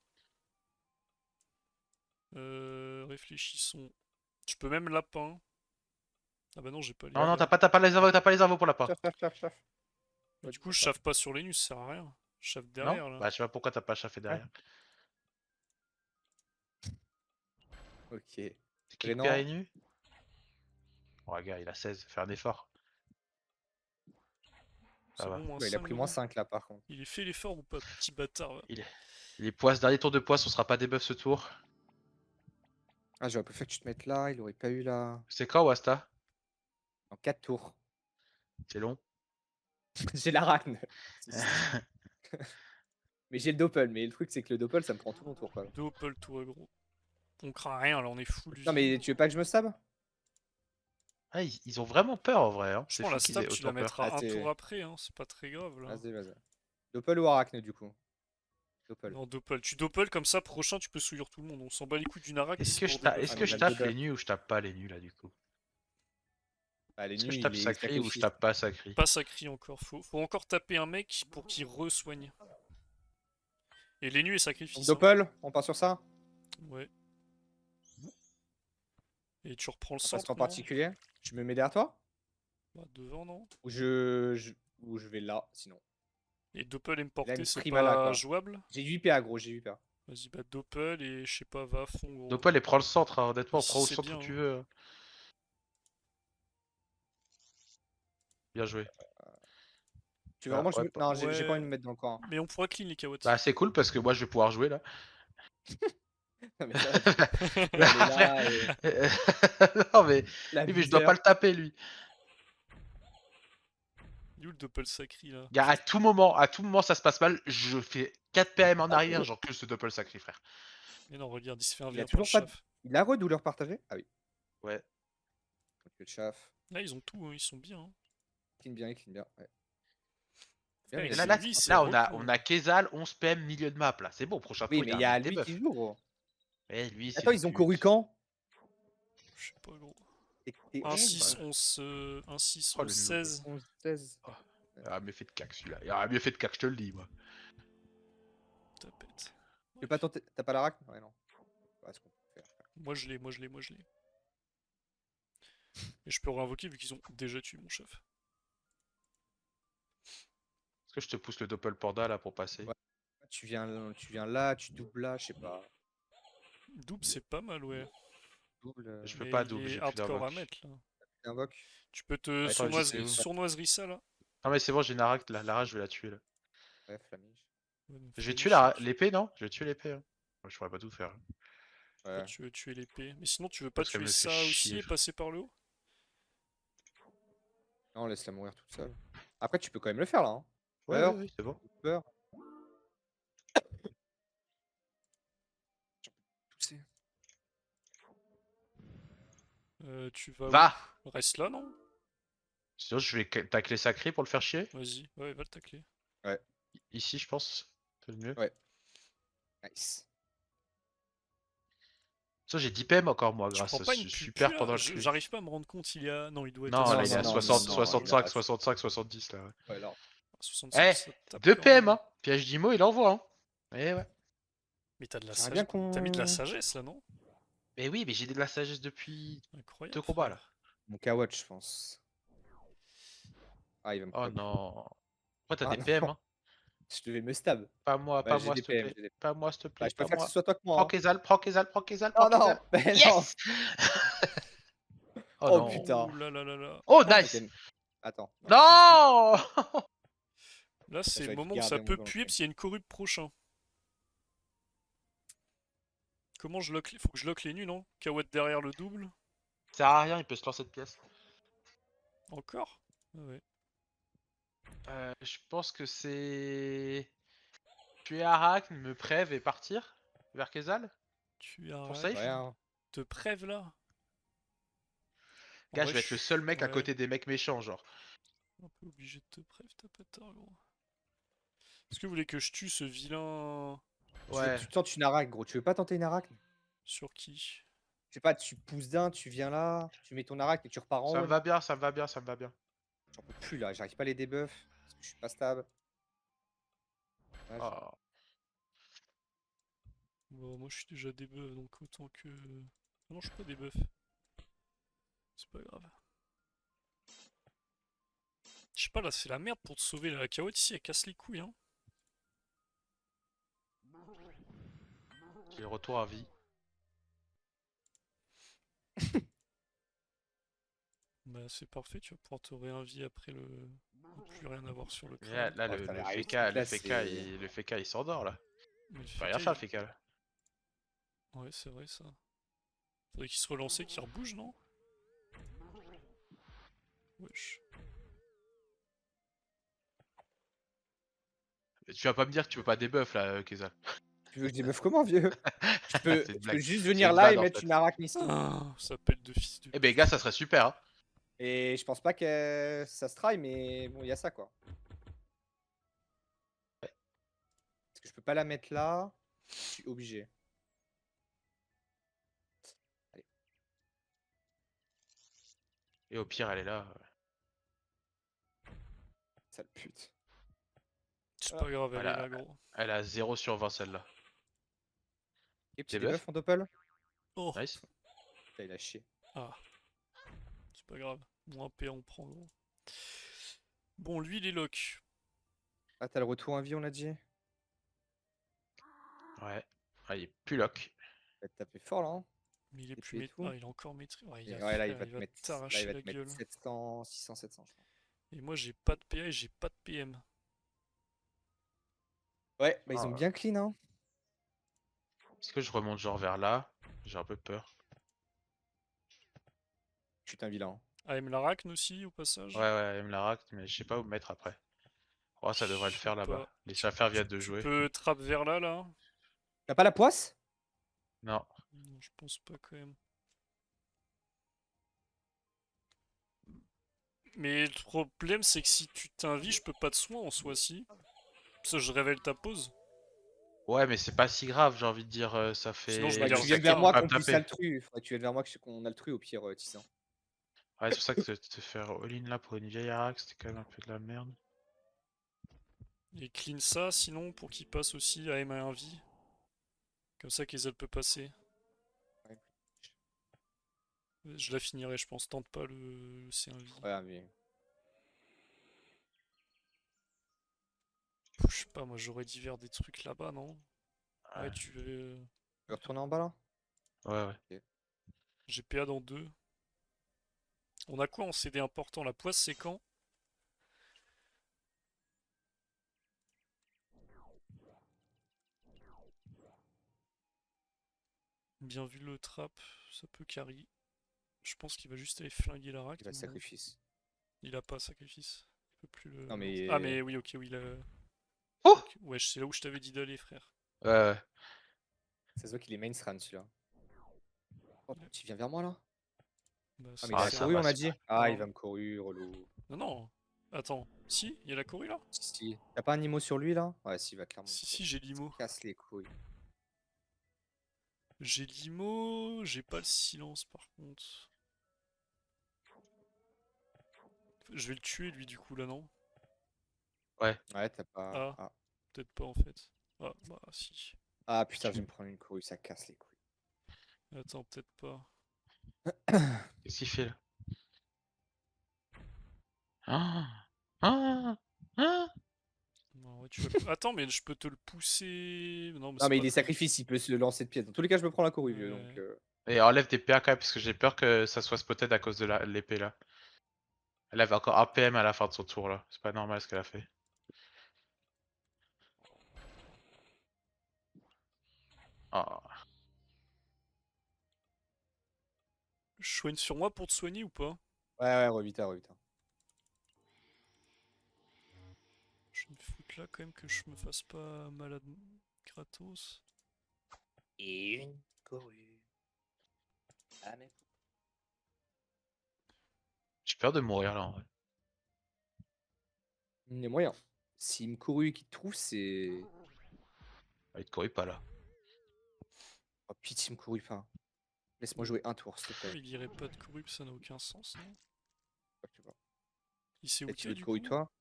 Réfléchissons. Je peux même lapin. Ah bah non, j'ai pas les... Non, non, t'as pas les infos pour la part. Chauffe. Mais du coup, je chauffe pas sur l'Enu, ça sert à rien. Je chauffe Non? derrière là. Bah, je sais pas pourquoi t'as pas chaffé derrière. Ok. C'est qui Renan, PA est nu? Oh, gars, il a 16, fais un effort. Ça C'est va. bon, moins ouais, il a 5 pris moins dedans. 5 là par contre. Il est fait l'effort ou pas, petit bâtard là? Il est poisse, dernier tour de poisse, on sera pas debuff ce tour. Ah, j'aurais préféré que tu te mettes là, il aurait pas eu là. C'est quand, Wasta? En 4 tours. C'est long. J'ai l'arachne. Mais j'ai le doppel, mais le truc c'est que le doppel ça me prend tout mon tour quoi. Doppel tout gros. On craint rien là, on est full Non, mais tu veux pas que je me stab? Ah, ils ont vraiment peur en vrai. Hein. C'est Franchement, fou la qu'ils aient stab, tu la autant peur. mettras Ah, un c'est- tour après, hein. C'est pas très grave là. Vas-y. Doppel ou arachne du coup? Doppel. Non, doppel. Tu doppel comme ça, prochain, tu peux souillure tout le monde. On s'en bat les couilles d'une arac. Est-ce c'est que pour je, debuff. est-ce Ah, que mais je il a le tape debuff. les nus ou je tape pas les nus là du coup? Ah, les Est-ce que nus, je tape il Sacri ou je sacrifie. tape pas Sacri? Pas sacré encore. Faut encore taper un mec pour qu'il re-soigne. Et les nus et sacrifice. Hein. Doppel, on part sur ça? Ouais. Et tu reprends le Un centre, passe-temps non? particulier? Tu me mets derrière toi? Bah, devant, non? Ou je vais là, sinon. Et doppel et me Là, il porter, me c'est primala, pas quoi. jouable? J'ai 8 PA, gros, j'ai 8 PA. Vas-y, bah doppel et je sais pas, va à fond, gros. Doppel et prends le centre, hein. Honnêtement, Ici, prends le c'est centre bien, où tu hein. veux. Hein. Bien joué. Tu veux Ah, vraiment que je ouais, me... Non, j'ai pas Ouais. envie de me mettre dans le camp. Mais on pourra clean les KO. Bah c'est cool parce que moi je vais pouvoir jouer là. Non, mais ça va, tu peux aller là et... Non mais, La oui, mais je dois misère. pas le taper lui. Il est où le doppel sacré là? Gars, à tout moment ça se passe mal, je fais 4 PM en arrière, genre que ce double sacré frère. Mais non, regarde, il se fait un Il a par le toujours pas de... chaf. Il a redouleur partagée? Ah oui. Ouais. Donc le chaf. Là, ils ont tout, hein, ils sont bien. Hein. Il clean bien. Ouais. Frère, Bien, il mais Là, s'est- là, lui, il s'est là, repos, on hein. a Kezal, 11 PM, milieu de map là. C'est bon, prochain Oui, tour, mais il il y y a un a mec lui qui debuff. joue, gros. Et lui, c'est Attends, ils ont couru quand? Je sais pas, gros. T'es 1-6, 11, 11, 1-6, Oh, 11, le 16. 11, 16. Oh, il aurait mieux fait de cac celui-là. Il aurait mieux fait de cac, je te le dis moi. Tapette. Tu veux pas tenter... T'as pas la rack? Ouais, non. Ouais, ce qu'on peut faire. Moi, je l'ai. Et je peux réinvoquer vu qu'ils ont déjà tué mon chef. Est-ce que je te pousse le doppel panda là pour passer? Ouais. Tu viens là, tu doubles là, je sais pas. Double, c'est pas mal, ouais. Double. Je peux Mais pas il double, est j'ai plus hardcore à d'invoque. mettre là. Invoque. Tu peux te Attends, j'essaie. sournoiserie ça là. Non mais c'est bon, j'ai Narak, la rage je vais la tuer là. Ouais, Flamige. Ouais, donc Je vais Flamiche, tuer ça tue. l'épée non? Je vais tuer l'épée. Hein. Je pourrais pas tout faire. Toi, Ouais. tu veux tuer l'épée. Mais sinon, tu veux pas Parce qu'elle tuer me fait ça aussi chier. et passer par le haut? Non, laisse-la mourir toute seule. Après, tu peux quand même le faire là. Hein. Ouais, Peur, ouais, c'est bon. peur. Tousser. Tu vas Va! où? Reste là, non? Sinon, je vais tacler sacré pour le faire chier. Vas-y, ouais, va le tacler. Ouais, Ici, je pense. C'est le mieux. ouais. Nice. Ça, j'ai 10 PM encore, moi, Tu grâce prends à pas ce une pupu super là? pendant le Q. J'arrive pas à me rendre compte, il y a. Non, il doit être à Non, là, Non, il est non, à non, non, 60, non, 65, là, 65, 70, là. Ouais. ouais, là. 65, Eh! ça tape 2 quand PM, même. hein! Piège d'Imo, il envoie, hein! Eh ouais. Mais t'as de la J'aimerais bien sagesse. T'as mis de la qu'on... sagesse là, non? Mais oui, mais j'ai de la sagesse depuis 2 Incroyable, combats, là. frère. Mon Kawatch, je pense. Ah, il va me Oh proc. non. Pourquoi t'as Ah des PM, non, hein? je devais me stab. Pas Ouais, j'ai moi, des s'il te PM, plaît. j'ai des... Pas moi, s'il te Bah, plaît, je pas préfère que moi. ce soit toi que moi. Prends Hein. Kézal, prends Kézal, prends Kézal, prends Non, non, Kézal. mais non. Yes! Oh Oh non. putain. Ouh là là là là. Oh, Ok. nice! Attends. Non. Non! Là, c'est le J'aurais dû moment où garder ça mon peut gant, puer ok. parce qu'il y a une corrupte prochain. Comment je lock les... Faut que je lock les nuls, non? Kawat derrière le double. Ça sert à rien, il peut se lancer de pièce. Encore? Ah ouais. Je pense que c'est... Tuer Arachne, me prève et partir vers Kézal. Tu Pour arrêtes. safe. Ouais, hein. Te prève là? En Gars, vrai, je vais être le seul mec à ouais. côté des mecs méchants, genre. Un peu obligé de te prève, t'as pas tort, gros. Est-ce que vous voulez que je tue ce vilain... Ouais. Tu tentes une arachne, gros. Tu veux pas tenter une arachne? Sur qui? Je sais pas, tu pousses d'un, tu viens là, tu mets ton arachne et tu repars en Ça me haut. va bien, ça me va bien, ça me va bien. J'en peux plus là, j'arrive pas à les debuff. Parce que je suis pas stable. Oh. Bon, moi je suis déjà debuff, donc autant que... Ah non, je suis pas debuff. C'est pas grave. Je sais pas, là c'est la merde pour te sauver. La Kawat ici, elle casse les couilles, hein. J'ai le retour à vie. Bah c'est parfait, tu vas pouvoir te réinviter après le... Plus rien avoir sur le Mais là, crâne. là, Oh, le, putain, le mais avec FK, ce truc-là, le FK, c'est- il, le FK, il s'endort là. Mais le Il peut rien FK, faire le FK là. Ouais, c'est vrai ça. Faudrait qu'il se relance et qu'il rebouge, non? Wesh. Et tu vas pas me dire que tu peux pas debuff là, Kézal. Tu veux que je debuff comment, vieux? Je peux, C'est une je peux blague. juste C'est venir une là et vanne en mettre fait. une arachne ici. Ah, ça pète de fils de Eh ben gars, ça serait super hein. Et je pense pas que ça se try, mais bon, il y a ça quoi. Parce que je peux pas la mettre là. Je suis obligé. Allez. Et au pire, elle est là. Sale pute. C'est Ah. pas grave, elle est Voilà. là, gros. Elle a 0 sur 20 celle-là. Et petit Debuff debuff en doppel. Oh! Nice. Putain, il a chié. Ah. C'est pas grave. Moins P on prend, gros. Bon, lui, il est lock. Ah, t'as le retour en vie, on a dit. Ouais. Ah, il est plus lock. Va te taper fort là. Hein. Mais il est Et plus puis et tout. Ah, il est encore maîtrisé. Ouais, Et a ouais, là, il frère, va te mettre, là, il t'arracher va la te mettre gueule. 700, 600, 700, je crois. Et moi, j'ai pas de PA et j'ai pas de PM. Ouais, bah ils ont Ah. bien clean, hein. Est-ce que je remonte genre vers là? J'ai un peu peur. Putain, vilain. AM l'Arachne aussi, au passage. Ouais, ouais, elle me la ract, mais je sais pas où me mettre après. Oh, ça devrait le Je sais faire là-bas. pas. Les chaffeurs viennent de Tu jouer. peux trap vers là? T'as pas la poisse? Non. Non, je pense pas quand même. Mais le problème, c'est que si tu t'invites, je peux pas de soin en soi, si. Ça, je révèle ta pause. Ouais, mais c'est pas si grave, j'ai envie de dire. Ça fait. Sinon, je Faudrait me que dire tu ça viennes Zaki, vers kill hein. moi pour pas me qu'on puisse taper. altru. Faudrait que tu viennes vers moi qu'on altru au pire, Tissan. Ouais, c'est pour ça que te faire all-in là pour une vieille Arak, c'était quand même un peu de la merde. Et clean ça, sinon, pour qu'il passe aussi à M1 vie. Comme ça, qu'Ezel peut passer. Ouais. Je la finirai, je pense. Tente pas le C1 vie. Ouais, mais. Je sais pas, moi, j'aurais dit vers des trucs là-bas, non? Ouais, tu veux... Tu veux retourner en bas là? Ouais, ouais. J'ai PA dans 2. On a quoi en CD important? La poisse, c'est quand? Bien vu le trap, ça peut carry. Je pense qu'il va juste aller flinguer la rack. Il va sacrifice. Il a pas sacrifice. Il peut plus le. Non, mais- Ah mais oui, ok, oui. Oh Ok, ouais, c'est là où je t'avais dit d'aller, frère. Ouais. Ça se voit qu'il est main stran celui-là. Oh, tu viens vers moi là? Bah, Ah, ça mais il a ça couru, va, on a c'est dit. pas- Ah, il Non. va me couru, relou. Non, non. Attends. Si, il y a la courue là? Si. T'as pas un IMO sur lui là? Ouais, si, il va clairement. Si, me courir. si, j'ai l'IMO. Casse les couilles. J'ai l'IMO, j'ai pas le silence par contre. Je vais le tuer lui du coup là, non? Ouais, t'as pas. Ah. Ah. Peut-être pas en fait. Ah, bah si. Ah putain, je vais me prendre une courue, ça casse les couilles. Attends, peut-être pas. Qu'est-ce qu'il fait là? Ah ah ah Non, ouais, tu vas... Attends, mais je peux te le pousser. Non, mais Non, c'est mais pas il est très- sacrifice, il peut se lancer de pied. Dans tous les cas, je me prends la courue, vieux. Donc, Ouais. Et enlève des PA quand même, parce que j'ai peur que ça soit spotted à cause de l'épée là. Elle avait encore un PM à la fin de son tour là. C'est pas normal ce qu'elle a fait. Ah. Je soigne sur moi pour te soigner ou pas? ouais, Revita, Revita. Je vais me foutre là quand même que je me fasse pas malade gratos. Et une courue. Ah, mais. J'ai peur de mourir là en vrai. Il est moyen. S'il me courut qui te trouve, c'est. Ah, il te courait pas là. Oh, pitié, me courut pas. Laisse-moi jouer un tour, s'il te Pourquoi plaît. il irait pas de corrupt, ça n'a aucun sens, non? Tu vois. Il s'est Peut-être qu'il outé veut te du courut coup? toi.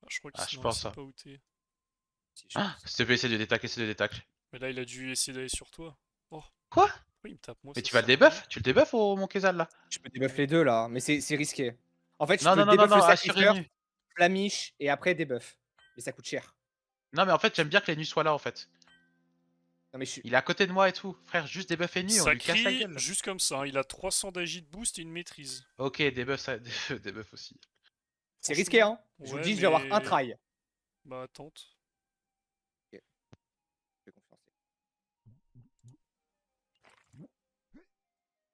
Ah, je crois qu'il Ah, s'est... je non, il pense s'est ça. pas outé. Si, je Ah, pense. s'il te plaît, essaie de détac, essaie de détac. Mais là, il a dû essayer d'aller sur toi. Oh, Quoi? pourquoi il me tape moi, Mais ça tu vas le sert à rien. debuff? Tu le debuff au mon Kezal là? Je peux debuff les deux là, mais c'est risqué. En fait, je Non, peux non, non, non, debuff le non, assure sacrifieur, Renu. flamiche et après debuff. Mais ça coûte cher. Non, mais en fait, j'aime bien que les nus soient là en fait. Non, mais je suis. Il est à côté de moi et tout. Frère, juste debuff les nus, on Ça lui casse la crie gueule. juste comme ça, hein. Il a 300 d'agi de boost et une maîtrise. Ok, debuff, ça... debuff aussi. C'est risqué, hein. Franchement, Je vous le ouais, dis, je vais avoir un mais- try. Bah, tente. Je fais confiance.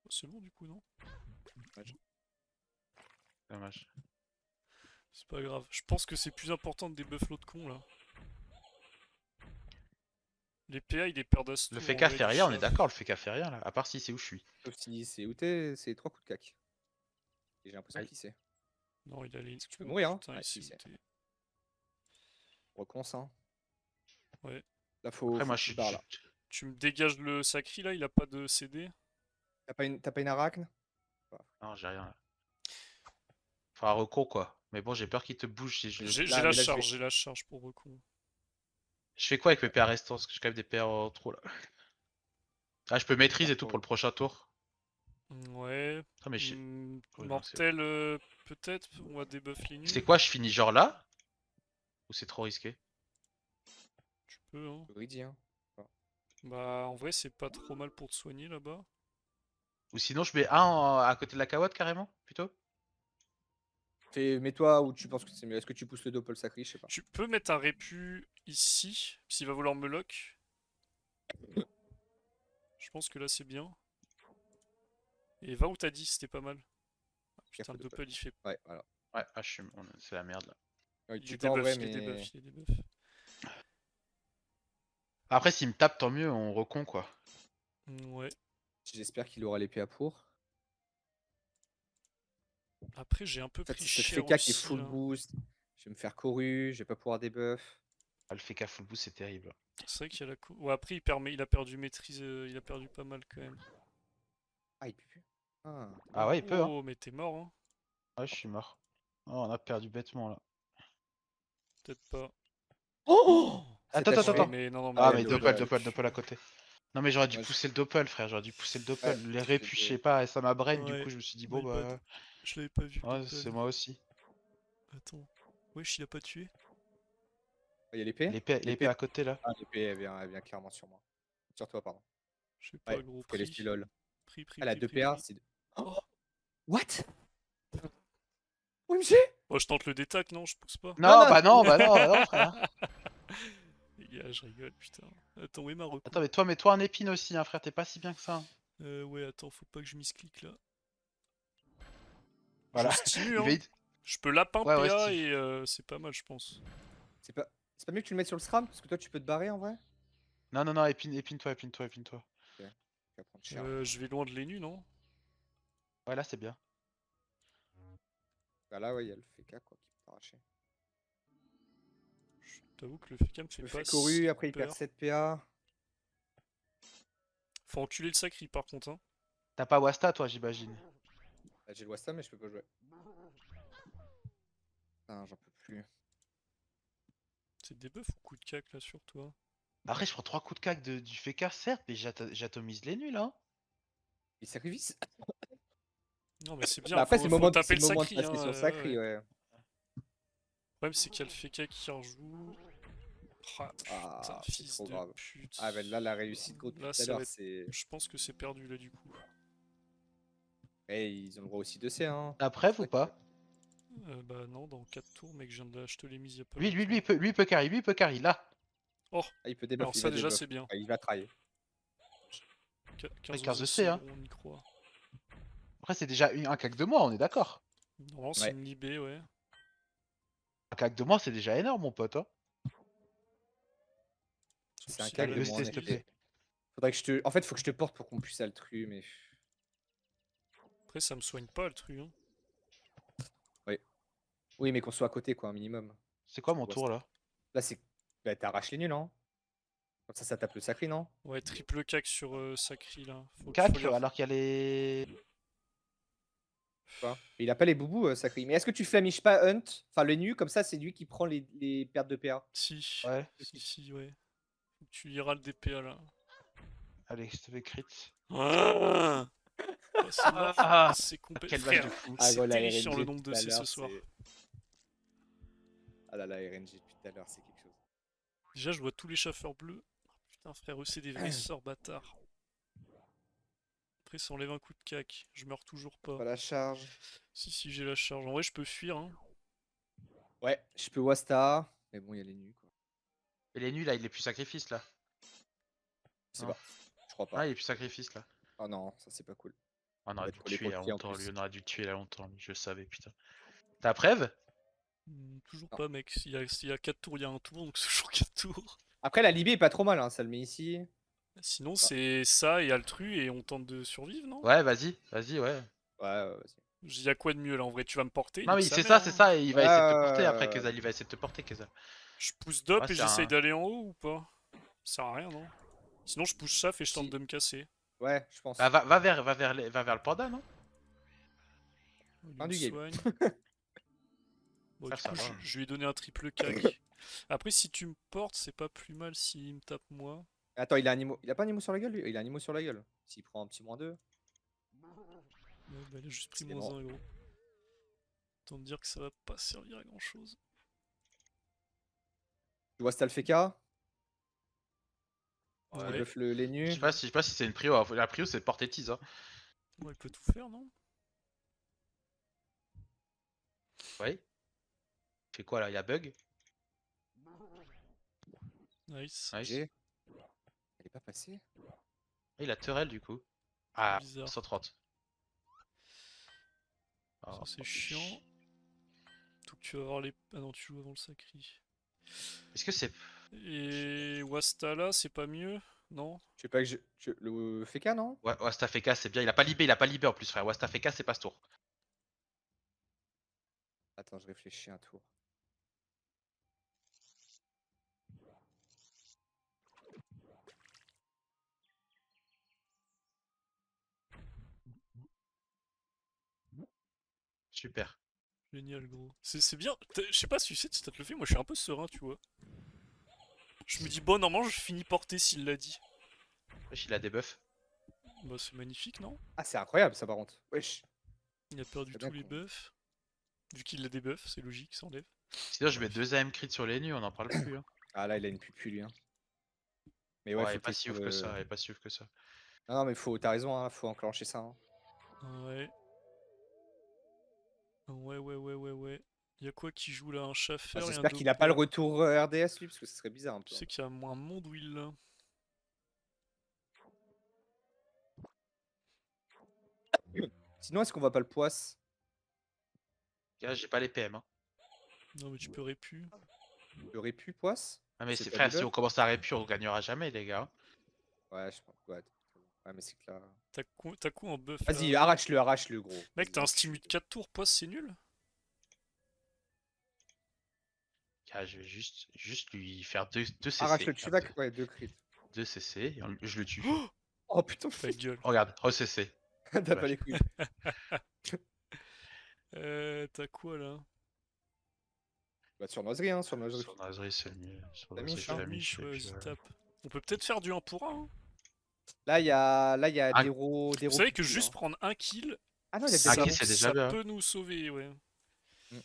C'est bon du coup, non? Dommage. C'est pas grave. Je pense que c'est plus important de debuff l'autre con là. Les PA, il est perd d'aston. Le Feka fait rien, on est d'accord, le Feka fait rien là. À part si c'est où je suis. Sauf si c'est outé, c'est 3 coups de cac. Et j'ai l'impression Aïe. qu'il sait. Non, il a les. Est-ce que tu peux mourir, hein? Putain, Ouais, il s'est si, c'est. outé. Reconce, hein. Ouais. Là, faut. Après, faut moi, que je tu suis. barres, là. Tu me dégages le sacri là, il a pas de CD. T'as pas une arachne? Non, j'ai rien là. Enfin, recours quoi. Mais bon, j'ai peur qu'il te bouge si je. J'ai là, la mais là, je charge, vais- j'ai la charge pour recon. Je fais quoi avec mes PA restants? Parce que j'ai quand même des PA en trop là. Ah, je peux maîtriser et tout pour le prochain tour. Ouais. Attends, mais je... Oui, non, Mortel, peut-être. On va debuff les nuls. C'est quoi, je finis genre là? Ou c'est trop risqué? Tu peux, hein. Greedy, hein. Bah, en vrai, c'est pas trop mal pour te soigner là-bas. Ou sinon, je mets un à côté de la Kawad carrément, plutôt? Mets-toi où tu penses que c'est mieux. Est-ce que tu pousses le doppel sacré? Je sais pas. Tu peux mettre un répu ici, s'il va vouloir me lock. Je pense que là, c'est bien. Et va où t'as dit, c'était pas mal. Ah, putain, le Gaffe au doppel, il fait. Ouais, voilà. Ouais, ah, c'est la merde là. Ouais, Il tu est peux en debuff, vrai, il est mais. debuff, il est debuff. Après, s'il me tape, tant mieux, on recon quoi. Ouais. J'espère qu'il aura l'épée à pour. Après, j'ai un peu En fait, pris c'est ce cher Feka qui est aussi, full là. boost. Je vais me faire couru, je vais pas pouvoir debuff. Ah, le Feka full boost, c'est terrible. C'est vrai qu'il y a la ouais, après, il a perdu maîtrise, il a perdu pas mal quand même. Ah, il pue plus. Ah, Ah ouais, il peut, hein. Oh, mais t'es mort, hein. Ouais, je suis mort. Oh, on a perdu bêtement là. Peut-être pas. Oh Attends, C'est attends, achevé. attends. Mais non, non, Ah, Ouais, mais doppel, doppel à côté. Non, mais j'aurais dû Moi, je- pousser le doppel, frère. J'aurais dû pousser le doppel. Ouais, Les répus, je c'était- sais pas, et ça m'a brain. Du Ouais, coup, je me suis dit, my bon, bad. bah. Je l'avais pas vu. le Ouais, doppel. c'est moi aussi. Attends. Wesh, il a pas tué. Il y a l'épée? L'épée à côté là. Ah, l'épée, elle vient clairement sur moi. Sur toi, pardon. Je sais pas, Ouais, gros. faut qu'elle Prix. essuie LOL. Prix, Elle a 2 prix. PA, c'est. Oh. What? OMG? Oh, je tente le détac, non, je pousse pas. Non, non. bah non, bah non, bah non, frère. Les gars, je rigole, putain. Attends, où est ma recoup? Attends, mais toi, mets-toi un épine aussi, hein, frère. T'es pas si bien que ça. Hein. Ouais, attends, faut pas que je misclique là. Voilà. Je stimule, Il hein. va y- Je peux lapin Ouais, ouais, PA Steve. et c'est pas mal, je pense. C'est pas mieux que tu le mettes sur le SRAM? Parce que toi, tu peux te barrer en vrai? Non, non, non, épine-toi, épine-toi, épine-toi. Ok. Tu vas prendre cher. Je vais loin de l'ENU, non? Ouais, là, c'est bien. Bah là, ouais, il y a le FK quoi qui peut t'arracher. Je t'avoue que le FK me Je fait me pas fais Coru, si après il perd peur. 7 PA. Faut enculer le sacri par contre, hein. T'as pas Wasta, toi, j'imagine. Bah, j'ai le Wasta, mais je peux pas jouer. Putain, j'en peux plus. C'est des buffs ou coup de cac là sur toi? Après, je prends 3 coups de cac du FK, certes, mais j'atomise les nuls, hein. Il sacrifice? Non mais c'est Bah bien, après, c'est faut le taper le moment de sacri, passer hein. sur le sacri, ouais. Le problème c'est qu'il y a le FK qui rejoue. Ah putain, Ah, c'est fils trop de grave. pute. Ah, bah là, la réussite gros depuis Là, tout à ça va l'heure, être... c'est. Je pense que c'est perdu là du coup. Eh, ils ont le droit aussi de C, hein. T'as preuve C'est ou vrai que- pas? Bah non, dans 4 tours, mec, je viens d'acheter les mises il y a pas Lui, lui, longtemps. lui, il peut carry, lui, il peut carry, là. Oh, Ah, il peut debuff, alors il ça va déjà debuff. c'est bien. Ah, il va try. 15 15 de de C, C, hein. on y croit. Après, c'est déjà un cac de moi, on est d'accord. Normalement c'est Ouais. une libé, ouais. Un cac de moi, c'est déjà énorme, mon pote, hein. Sauf C'est un si cac elle a de De la moi, C, en s'il te maîtrise. effet. plaît. Faudrait que je te. En fait, faut que je te porte pour qu'on puisse altru, mais. Après ça me soigne pas le truc, hein. Oui, mais qu'on soit à côté, quoi, un minimum. C'est quoi Je mon vois tour, ça. là? Là, c'est. Bah, t'arraches les nuls, hein. Comme ça tape le sacré, non? Ouais, triple cac sur sacri là. Faut Cac, lire. alors qu'il y a les... Quoi? Mais il a pas les boubous, sacré. Mais est-ce que tu flamiches pas Hunt? Enfin, le nu, comme ça, c'est lui qui prend les pertes de PA. Si, Ouais, si, ouais. Faut que tu liras le DPA là. allez, je te fais crit. Ah oh, c'est mort. Ah, C'est complètement. quel match Frère, de fou. Ah, gros, c'est la terrifiant le RNG nombre tout de à C ce l'heure, soir. c'est. Ah là là, RNG depuis tout à l'heure, c'est quelque chose. Déjà, je vois tous les chaffeurs bleus. Oh, putain, frère, eux, c'est des vrais sorts bâtards. Après, ça enlève un coup de cac. Je meurs toujours pas. Pas la charge. Si, j'ai la charge. En vrai, je peux fuir, hein. Ouais, je peux Wasta. Mais bon, il y a les nus, quoi. Et les nuls, là, il est plus sacrifice, là. Je sais Non. pas. Je crois pas. Ah, il est plus sacrifice, là. Oh non, ça c'est pas cool. On On va aurait être dû le collé tuer il pour y le a pied en longtemps, lui, plus. on aurait dû le tuer il y a longtemps, lui, je savais, putain. T'as preuve? Toujours Non. pas, mec. Il y a 4 tours, il y a un tour, donc c'est toujours 4 tours. Après, la Libé est pas trop mal, hein. Ça le met ici. Sinon, Ah. c'est ça et Altru et on tente de survivre, non? Ouais, vas-y, vas-y, ouais. Ouais, vas-y. Il y a quoi de mieux là? En vrai, tu vas me porter, Non, nique oui, sa c'est mère, ça, c'est hein. ça, et il va essayer de te porter après, Ouais. Kezal, il va essayer de te porter, Kezal. Je pousse DOP Ouais, et c'est j'essaye un... d'aller en haut ou pas? Ça sert à rien, non? Sinon, je pousse Chaf et je tente Si. de me casser. Ouais, je pense. Bah, va vers le panda, non? Il Fin me du game. soigne. Bon, Ça, du ça coup, va. je lui ai donné un triple cac. Après, si tu me portes, c'est pas plus mal s'il me tape moi. Attends, il a un Imo. Il a pas un Imo sur la gueule, lui? Il a un Imo sur la gueule. S'il prend un petit -2. Ouais, bah, il a juste pris C'est bon. -1, gros. Autant te dire que ça va pas servir à grand chose. Tu vois Stalfeka? Ouais. Debuff les Je nus. sais pas si c'est une prio. La prio, c'est de porter tease, hein. Ouais, il peut tout faire, non? Ouais. Il fait quoi, là? Il y a bug? Nice. Nice. G. Elle est pas passée? Et il a Turel, du coup. Ah, Bizarre. 130. Ça, Oh, c'est chiant. Donc tu vas avoir les... Ah non, tu joues avant le sacri. Est-ce que c'est... Et Wastala, c'est pas mieux? Non? Je sais pas que le Feka, non? Ouais, Wastafeka, c'est bien. Il a pas libé en plus, frère. Wastafeka, c'est pas ce tour. Attends, je réfléchis un tour. Super. Génial, gros. C'est bien. Je sais pas si tu sais si t'as te le fait, moi je suis un peu serein, tu vois. Je me dis, bon, normalement, je finis porté s'il l'a dit. Wesh, il a des buffs. Bah, c'est magnifique, non? Ah, c'est incroyable ça par contre. Wesh. Il a perdu C'est tous bien les qu'on- buffs. Vu qu'il a des buffs, c'est logique, ça enlève. Sinon, je mets 2 AM crit sur les nus, on en parle plus, hein. Ah là, il a une pupu lui. Hein. Mais ouais, Ouais, il faut est pas take si sur ouf que ça, le. il est pas si ouf que ça. Non, non, mais t'as raison, hein, faut enclencher ça. Hein. Ouais. Ouais. Y'a quoi qui joue là? Un Ah, Schaffer et un j'espère qu'il a pas le Doppler. retour RDS lui, parce que ce serait bizarre un peu. Tu sais qu'il y a un monde où il l'a. Sinon, est-ce qu'on va pas le poisse? Gars, j'ai pas les PM. Hein. Non, mais tu peux répu. Le répu poisse? Ah, mais C'est c'est pas frère, si debuff? on commence à répu, on gagnera jamais, les gars. Ouais, je pense. Ouais, ouais, mais c'est que là. T'as quoi en buff Vas-y, là? arrache-le, gros. Mec, Vas-y, t'as un arrache-le. stimu de 4 tours, poisse, c'est nul? Gars, je vais juste lui faire 2 CC. Arrache-le, tu vas. Ouais, 2 crits. 2 CC, et je le tue. Oh putain, Ta gueule. Regarde, re-CC. t'as pas les couilles. T'as quoi là? Bah, sur Noiserie, hein, sur Noiserie. Sur Nazerie, c'est le mieux. Sur La Nazerie, miche, je fais hein. la miche. Ouais, et puis, vas-y, voilà. tape. On peut peut-être faire du 1 pour 1. Hein. Là, il y a Ah. des ro. Vous savez que juste prendre un kill, Ah non, il a Un déjà kill, c'est déjà ça bien. peut nous sauver, ouais.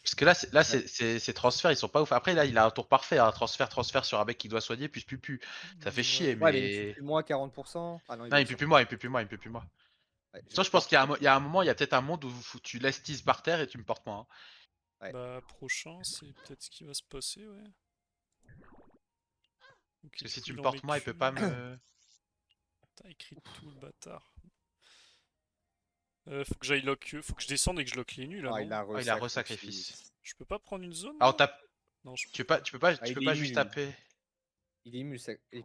Parce que là, ces transferts, ils sont pas ouf. Après, là, il a un tour parfait. Un transfert sur un mec qui doit soigner, plus. Ça fait chier, Ouais, mais il me tue mais. plus moi 40%. Ah non, Non, va il être peut sûr. plus moi, il peut plus moi, il peut plus moi. Ouais, Toi, je pense qu'il y a un moment, il y a peut-être un monde où tu laisses tease par terre et tu me portes moi. Hein. Ouais. Bah, prochain, c'est peut-être ce qui va se passer, ouais. Ok, Parce que du si coup, tu me en portes met moi, il peut qu'une. pas me. Putain, écrit tout le bâtard. Faut que j'aille lock. Faut que je descende et que je lock les nuls là, Ah, non? Il a re-sacrifice. Je peux pas prendre une zone Alors, là tape. Non, je Tu peux peux pas, tu peux pas, Ah, tu il peux est pas ému, juste lui. taper. Il est ému.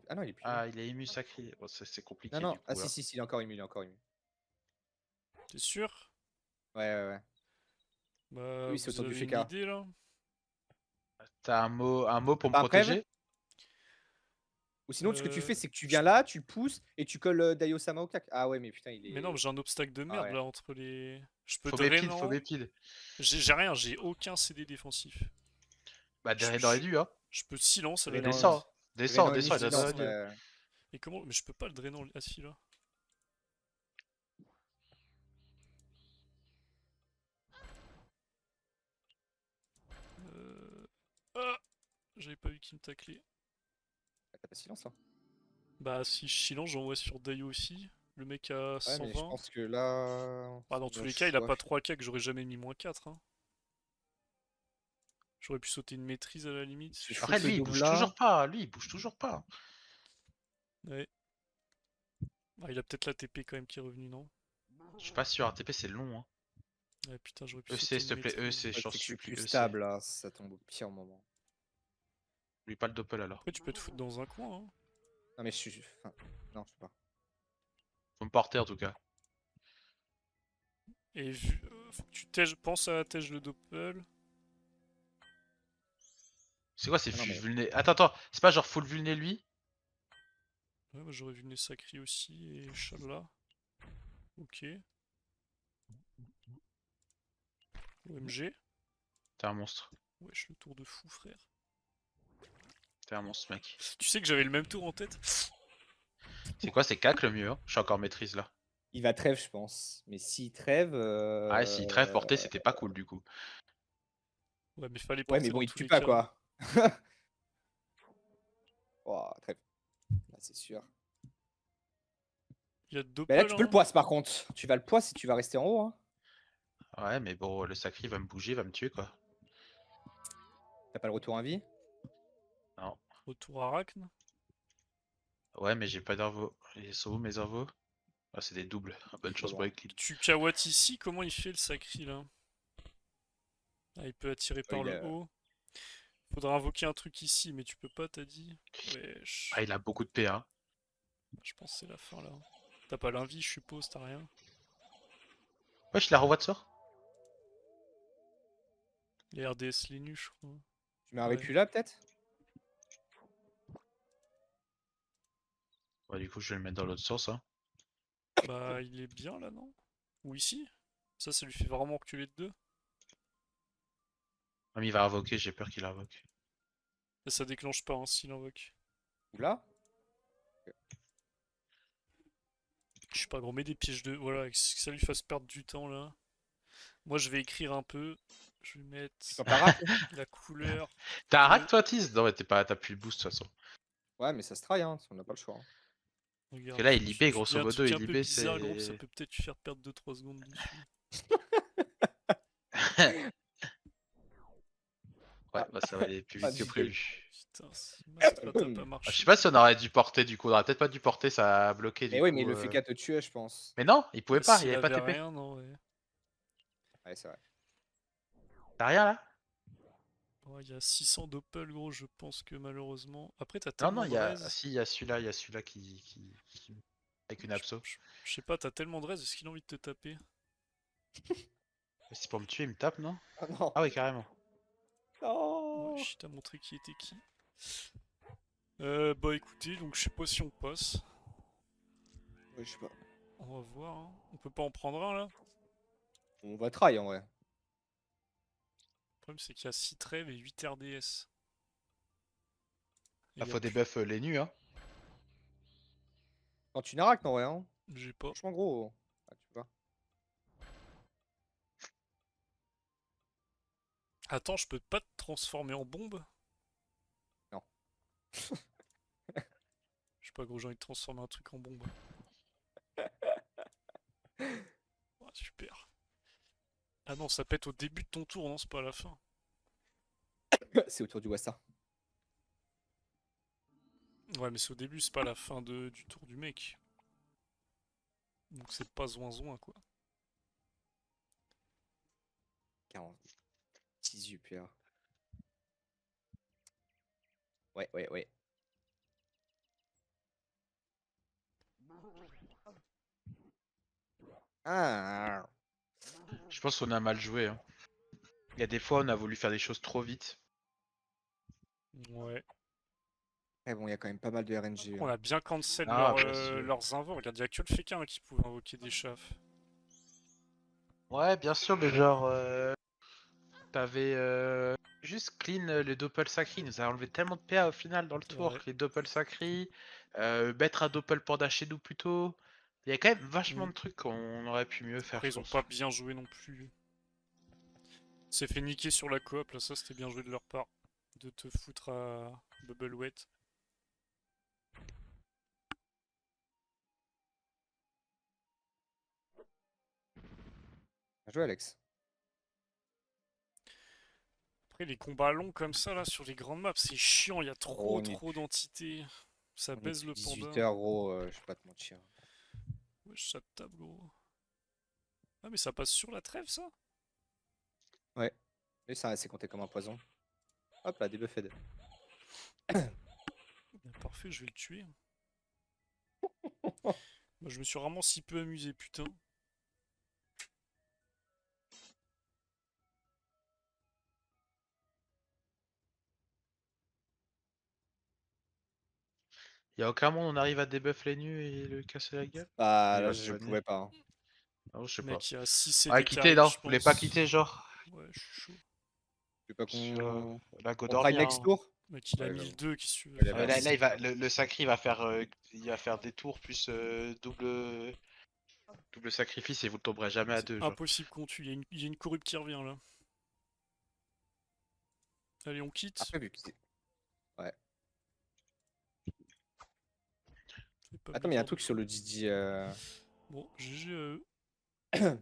Ah non, il est plus ému. Ah, il est ému sacré. Oh, c'est compliqué Non, non. du Ah coup. si, Là. si, il est encore ému, il est encore ému. T'es sûr? Ouais, ouais, ouais. Bah, Oui, c'est vous autour du avez une FK. idée là? T'as un mot pour me Pas Prev? protéger? Ou sinon, ce que tu fais, c'est que tu je- viens là, tu pousses et tu colles Daio-sama au cac. Ah ouais, mais putain, il Mais non, mais est. j'ai un obstacle de Ah merde ouais. là entre les. Je peux Faut drainant. bépide. J'ai rien, j'ai aucun CD défensif. Bah, Je, dans les je- dus, hein. je peux silence à la Drainant, limite. Drainant Descends, Uni, il doit dans les silence, dus. ouais. Mais comment? Mais je peux pas le drainant. Ah si là. Ah, j'avais pas vu qu'il me taclait. Ah, t'as pas silence là. Bah si je silence, j'envoie sur Daio aussi. Le mec a Ouais, mais je 120. pense que là. Bah dans tous les cas, il a pas 3K que j'aurais jamais mis -4. Hein. J'aurais pu sauter une maîtrise à la limite. Je Après, fout lui, le il double bouge là. toujours pas. Lui, il bouge toujours pas. Ouais. Ah, il a peut-être la TP quand même qui est revenue, non? Je suis pas sûr. Un TP, c'est long. Hein. Ouais, putain, j'aurais pu EC, sauter s'il une te plaît. maîtrise. EC, je Ouais, t'en c'est que je suis supplie. plus EC. stable là, ça tombe au pire moment. Lui, pas le doppel alors. Après, tu peux te foutre dans un coin, hein. Non, mais je suis. Enfin, non, je sais pas. Faut me porter en tout cas. Et faut que tu pense à tège le doppel. C'est quoi, c'est Ah non, mais- vulné. Attends. C'est pas genre full vulné lui? Ouais, bah, j'aurais vu le sacré aussi, et Inch'Allah. Ok. OMG. T'es un monstre. Wesh, le tour de fou, frère. T'es un monstre, mec. Tu sais que j'avais le même tour en tête? C'est quoi, c'est cac le mieux? Hein. Je suis encore maîtrise là. Il va trêve, je pense. Mais s'il trêve. Ah, s'il trêve porté, c'était pas cool du coup. Ouais, mais fallait Ouais, porter mais bon, dans il tous tue les pas cas. quoi. Oh, trêve. Là, c'est sûr. Il y a de Mais doppel, là, tu peux hein. le poisse par contre. Tu vas le poisse si tu vas rester en haut. Hein. Ouais, mais bon, le sacré va me bouger, va me tuer quoi. T'as pas le retour à vie. Non. Retour arachne. Ouais, mais j'ai pas d'invos. Ils sont où mes invos? Ah, c'est des doubles. Bonne chance pour les clean. Tu kawat ici, comment il fait le sacré là? Ah, il peut attirer par le haut. Faudra invoquer un truc ici, mais tu peux pas, t'as dit? Wesh. Ah, il a beaucoup de PA. Je pense que c'est la fin là. T'as pas l'invie, je suppose, t'as rien. Wesh, la revois de sort? Les RDS les nus, je crois. Tu mets un Ouais. répu là peut-être. Ouais, du coup, je vais le mettre dans l'autre sens. Hein. Bah, il est bien là, non? Ou ici? Ça lui fait vraiment reculer de 2. Ah, mais il va invoquer, j'ai peur qu'il invoque. Et ça déclenche pas hein, s'il invoque. Ou là. Je sais pas, gros, mets des pièges de. Voilà, que ça lui fasse perdre du temps là. Moi, je vais écrire un peu. Je vais mettre Quand t'as rack. la couleur. T'as un rack toi, Tiz? Non, mais t'as plus le boost de toute façon. Ouais, mais ça se try, hein. On n'a pas le choix. Hein. Regarde, Que là, il je libé, dis grosso un modo, truc il un peu libé, bizarre, gros, ça c'est. peut peut-être lui faire perdre 2-3 secondes dessus. Ouais, bah ça va aller plus vite que prévu. Putain, si Master t'as pas Ah, marché. je sais pas si on aurait dû porter du coup, on aurait peut-être pas dû porter, ça a bloqué du Mais coup. oui, mais il le fait qu'à te tuer, je pense. Mais non, il pouvait pas, il S'il avait pas avait TP. rien, non, ouais. Ouais, c'est vrai. T'as rien là? Ouais, il y a 600 doppel, gros, je pense que malheureusement. Après, t'as Non, non, tellement il de y a. raise. Si, il y a celui-là avec une abso. Je sais pas, t'as tellement de raise, est-ce qu'il a envie de te taper? C'est pour me tuer, il me tape, non? Oh non. Ah oui, carrément. Ouais, Non. je t'ai montré qui était qui. Bah écoutez, donc je sais pas si on passe. Ouais, je sais pas. On va voir, hein. On peut pas en prendre un là? On va try en vrai. Le problème c'est qu'il y a 6 trèves et 8 RDS. Et Ah, il y a faut plus... debuff les nus, hein. Non, tu Narak, non, ouais, hein. J'ai pas. Franchement, gros. Ah, tu vois. Attends, je peux pas te transformer en bombe? Non. Je sais pas, gros, j'ai envie de transformer un truc en bombe. Ah, super. Ah non, ça pète au début de ton tour, non, c'est pas à la fin. C'est autour du Wassa. Ouais, mais c'est au début, c'est pas à la fin du tour du mec. Donc c'est pas zoin quoi. 46 UPA. Ouais, ouais, ouais. Ah. Je pense qu'on a mal joué, hein. Il y a des fois, on a voulu faire des choses trop vite. Ouais. Mais bon, il y a quand même pas mal de RNG. On a bien cancel Ah, bien sûr. leurs invos. Regarde, il y a que le féquin qui pouvait invoquer des chafs. Ouais, bien sûr, mais genre, t'avais juste clean les doppel sacri. Il nous a enlevé tellement de PA au final dans le C'est tour. vrai. Les doppel sacri, mettre un doppel panda chez nous plus tôt. Il y a quand même vachement Mm. de trucs qu'on aurait pu mieux faire, Après, je ils ont pense. pas bien joué non plus. C'est fait niquer sur la coop, là, ça c'était bien joué de leur part. De te foutre à Bubble Wet. Bien joué, Alex. Après, les combats longs comme ça, là, sur les grandes maps, c'est chiant, il y a Oh, trop d'entités. Ça on est baise depuis le panda. 18h, gros, je vais pas te mentir. Wesh, ça tape, gros. Ah, mais ça passe sur la trêve, ça? Ouais. Mais ça, c'est compté comme un poison. Hop là, debuffed. Parfait, je vais le tuer. Bah, je me suis vraiment si peu amusé, putain. Il y a aucun monde, on arrive à debuff les nus et le casser la gueule. Bah Il là, va je spawner. pouvais pas, hein. Non, je sais pas. Mec, il y a 6 Ah, CD qui quitter, arrivent, non, je vous voulez pas pense. quitter, genre Ouais, je suis chaud. Tu veux pas sur qu'on la on try Godorien. next tour? Mec, il a Ouais, j'avoue. 1002, qu'est-ce que tu veux Ouais, la Ah, faire? là, verse. là, le sacri il va faire des tours plus double sacrifice et vous tomberez jamais à C'est deux, genre. impossible qu'on tue, il y a une corrupte qui revient là. Allez, on quitte. Après, vu que c'est. Ouais. Fais pas Attends, mais il y a un bizarre du truc sur tout. le Didi. Bon, GG à eux.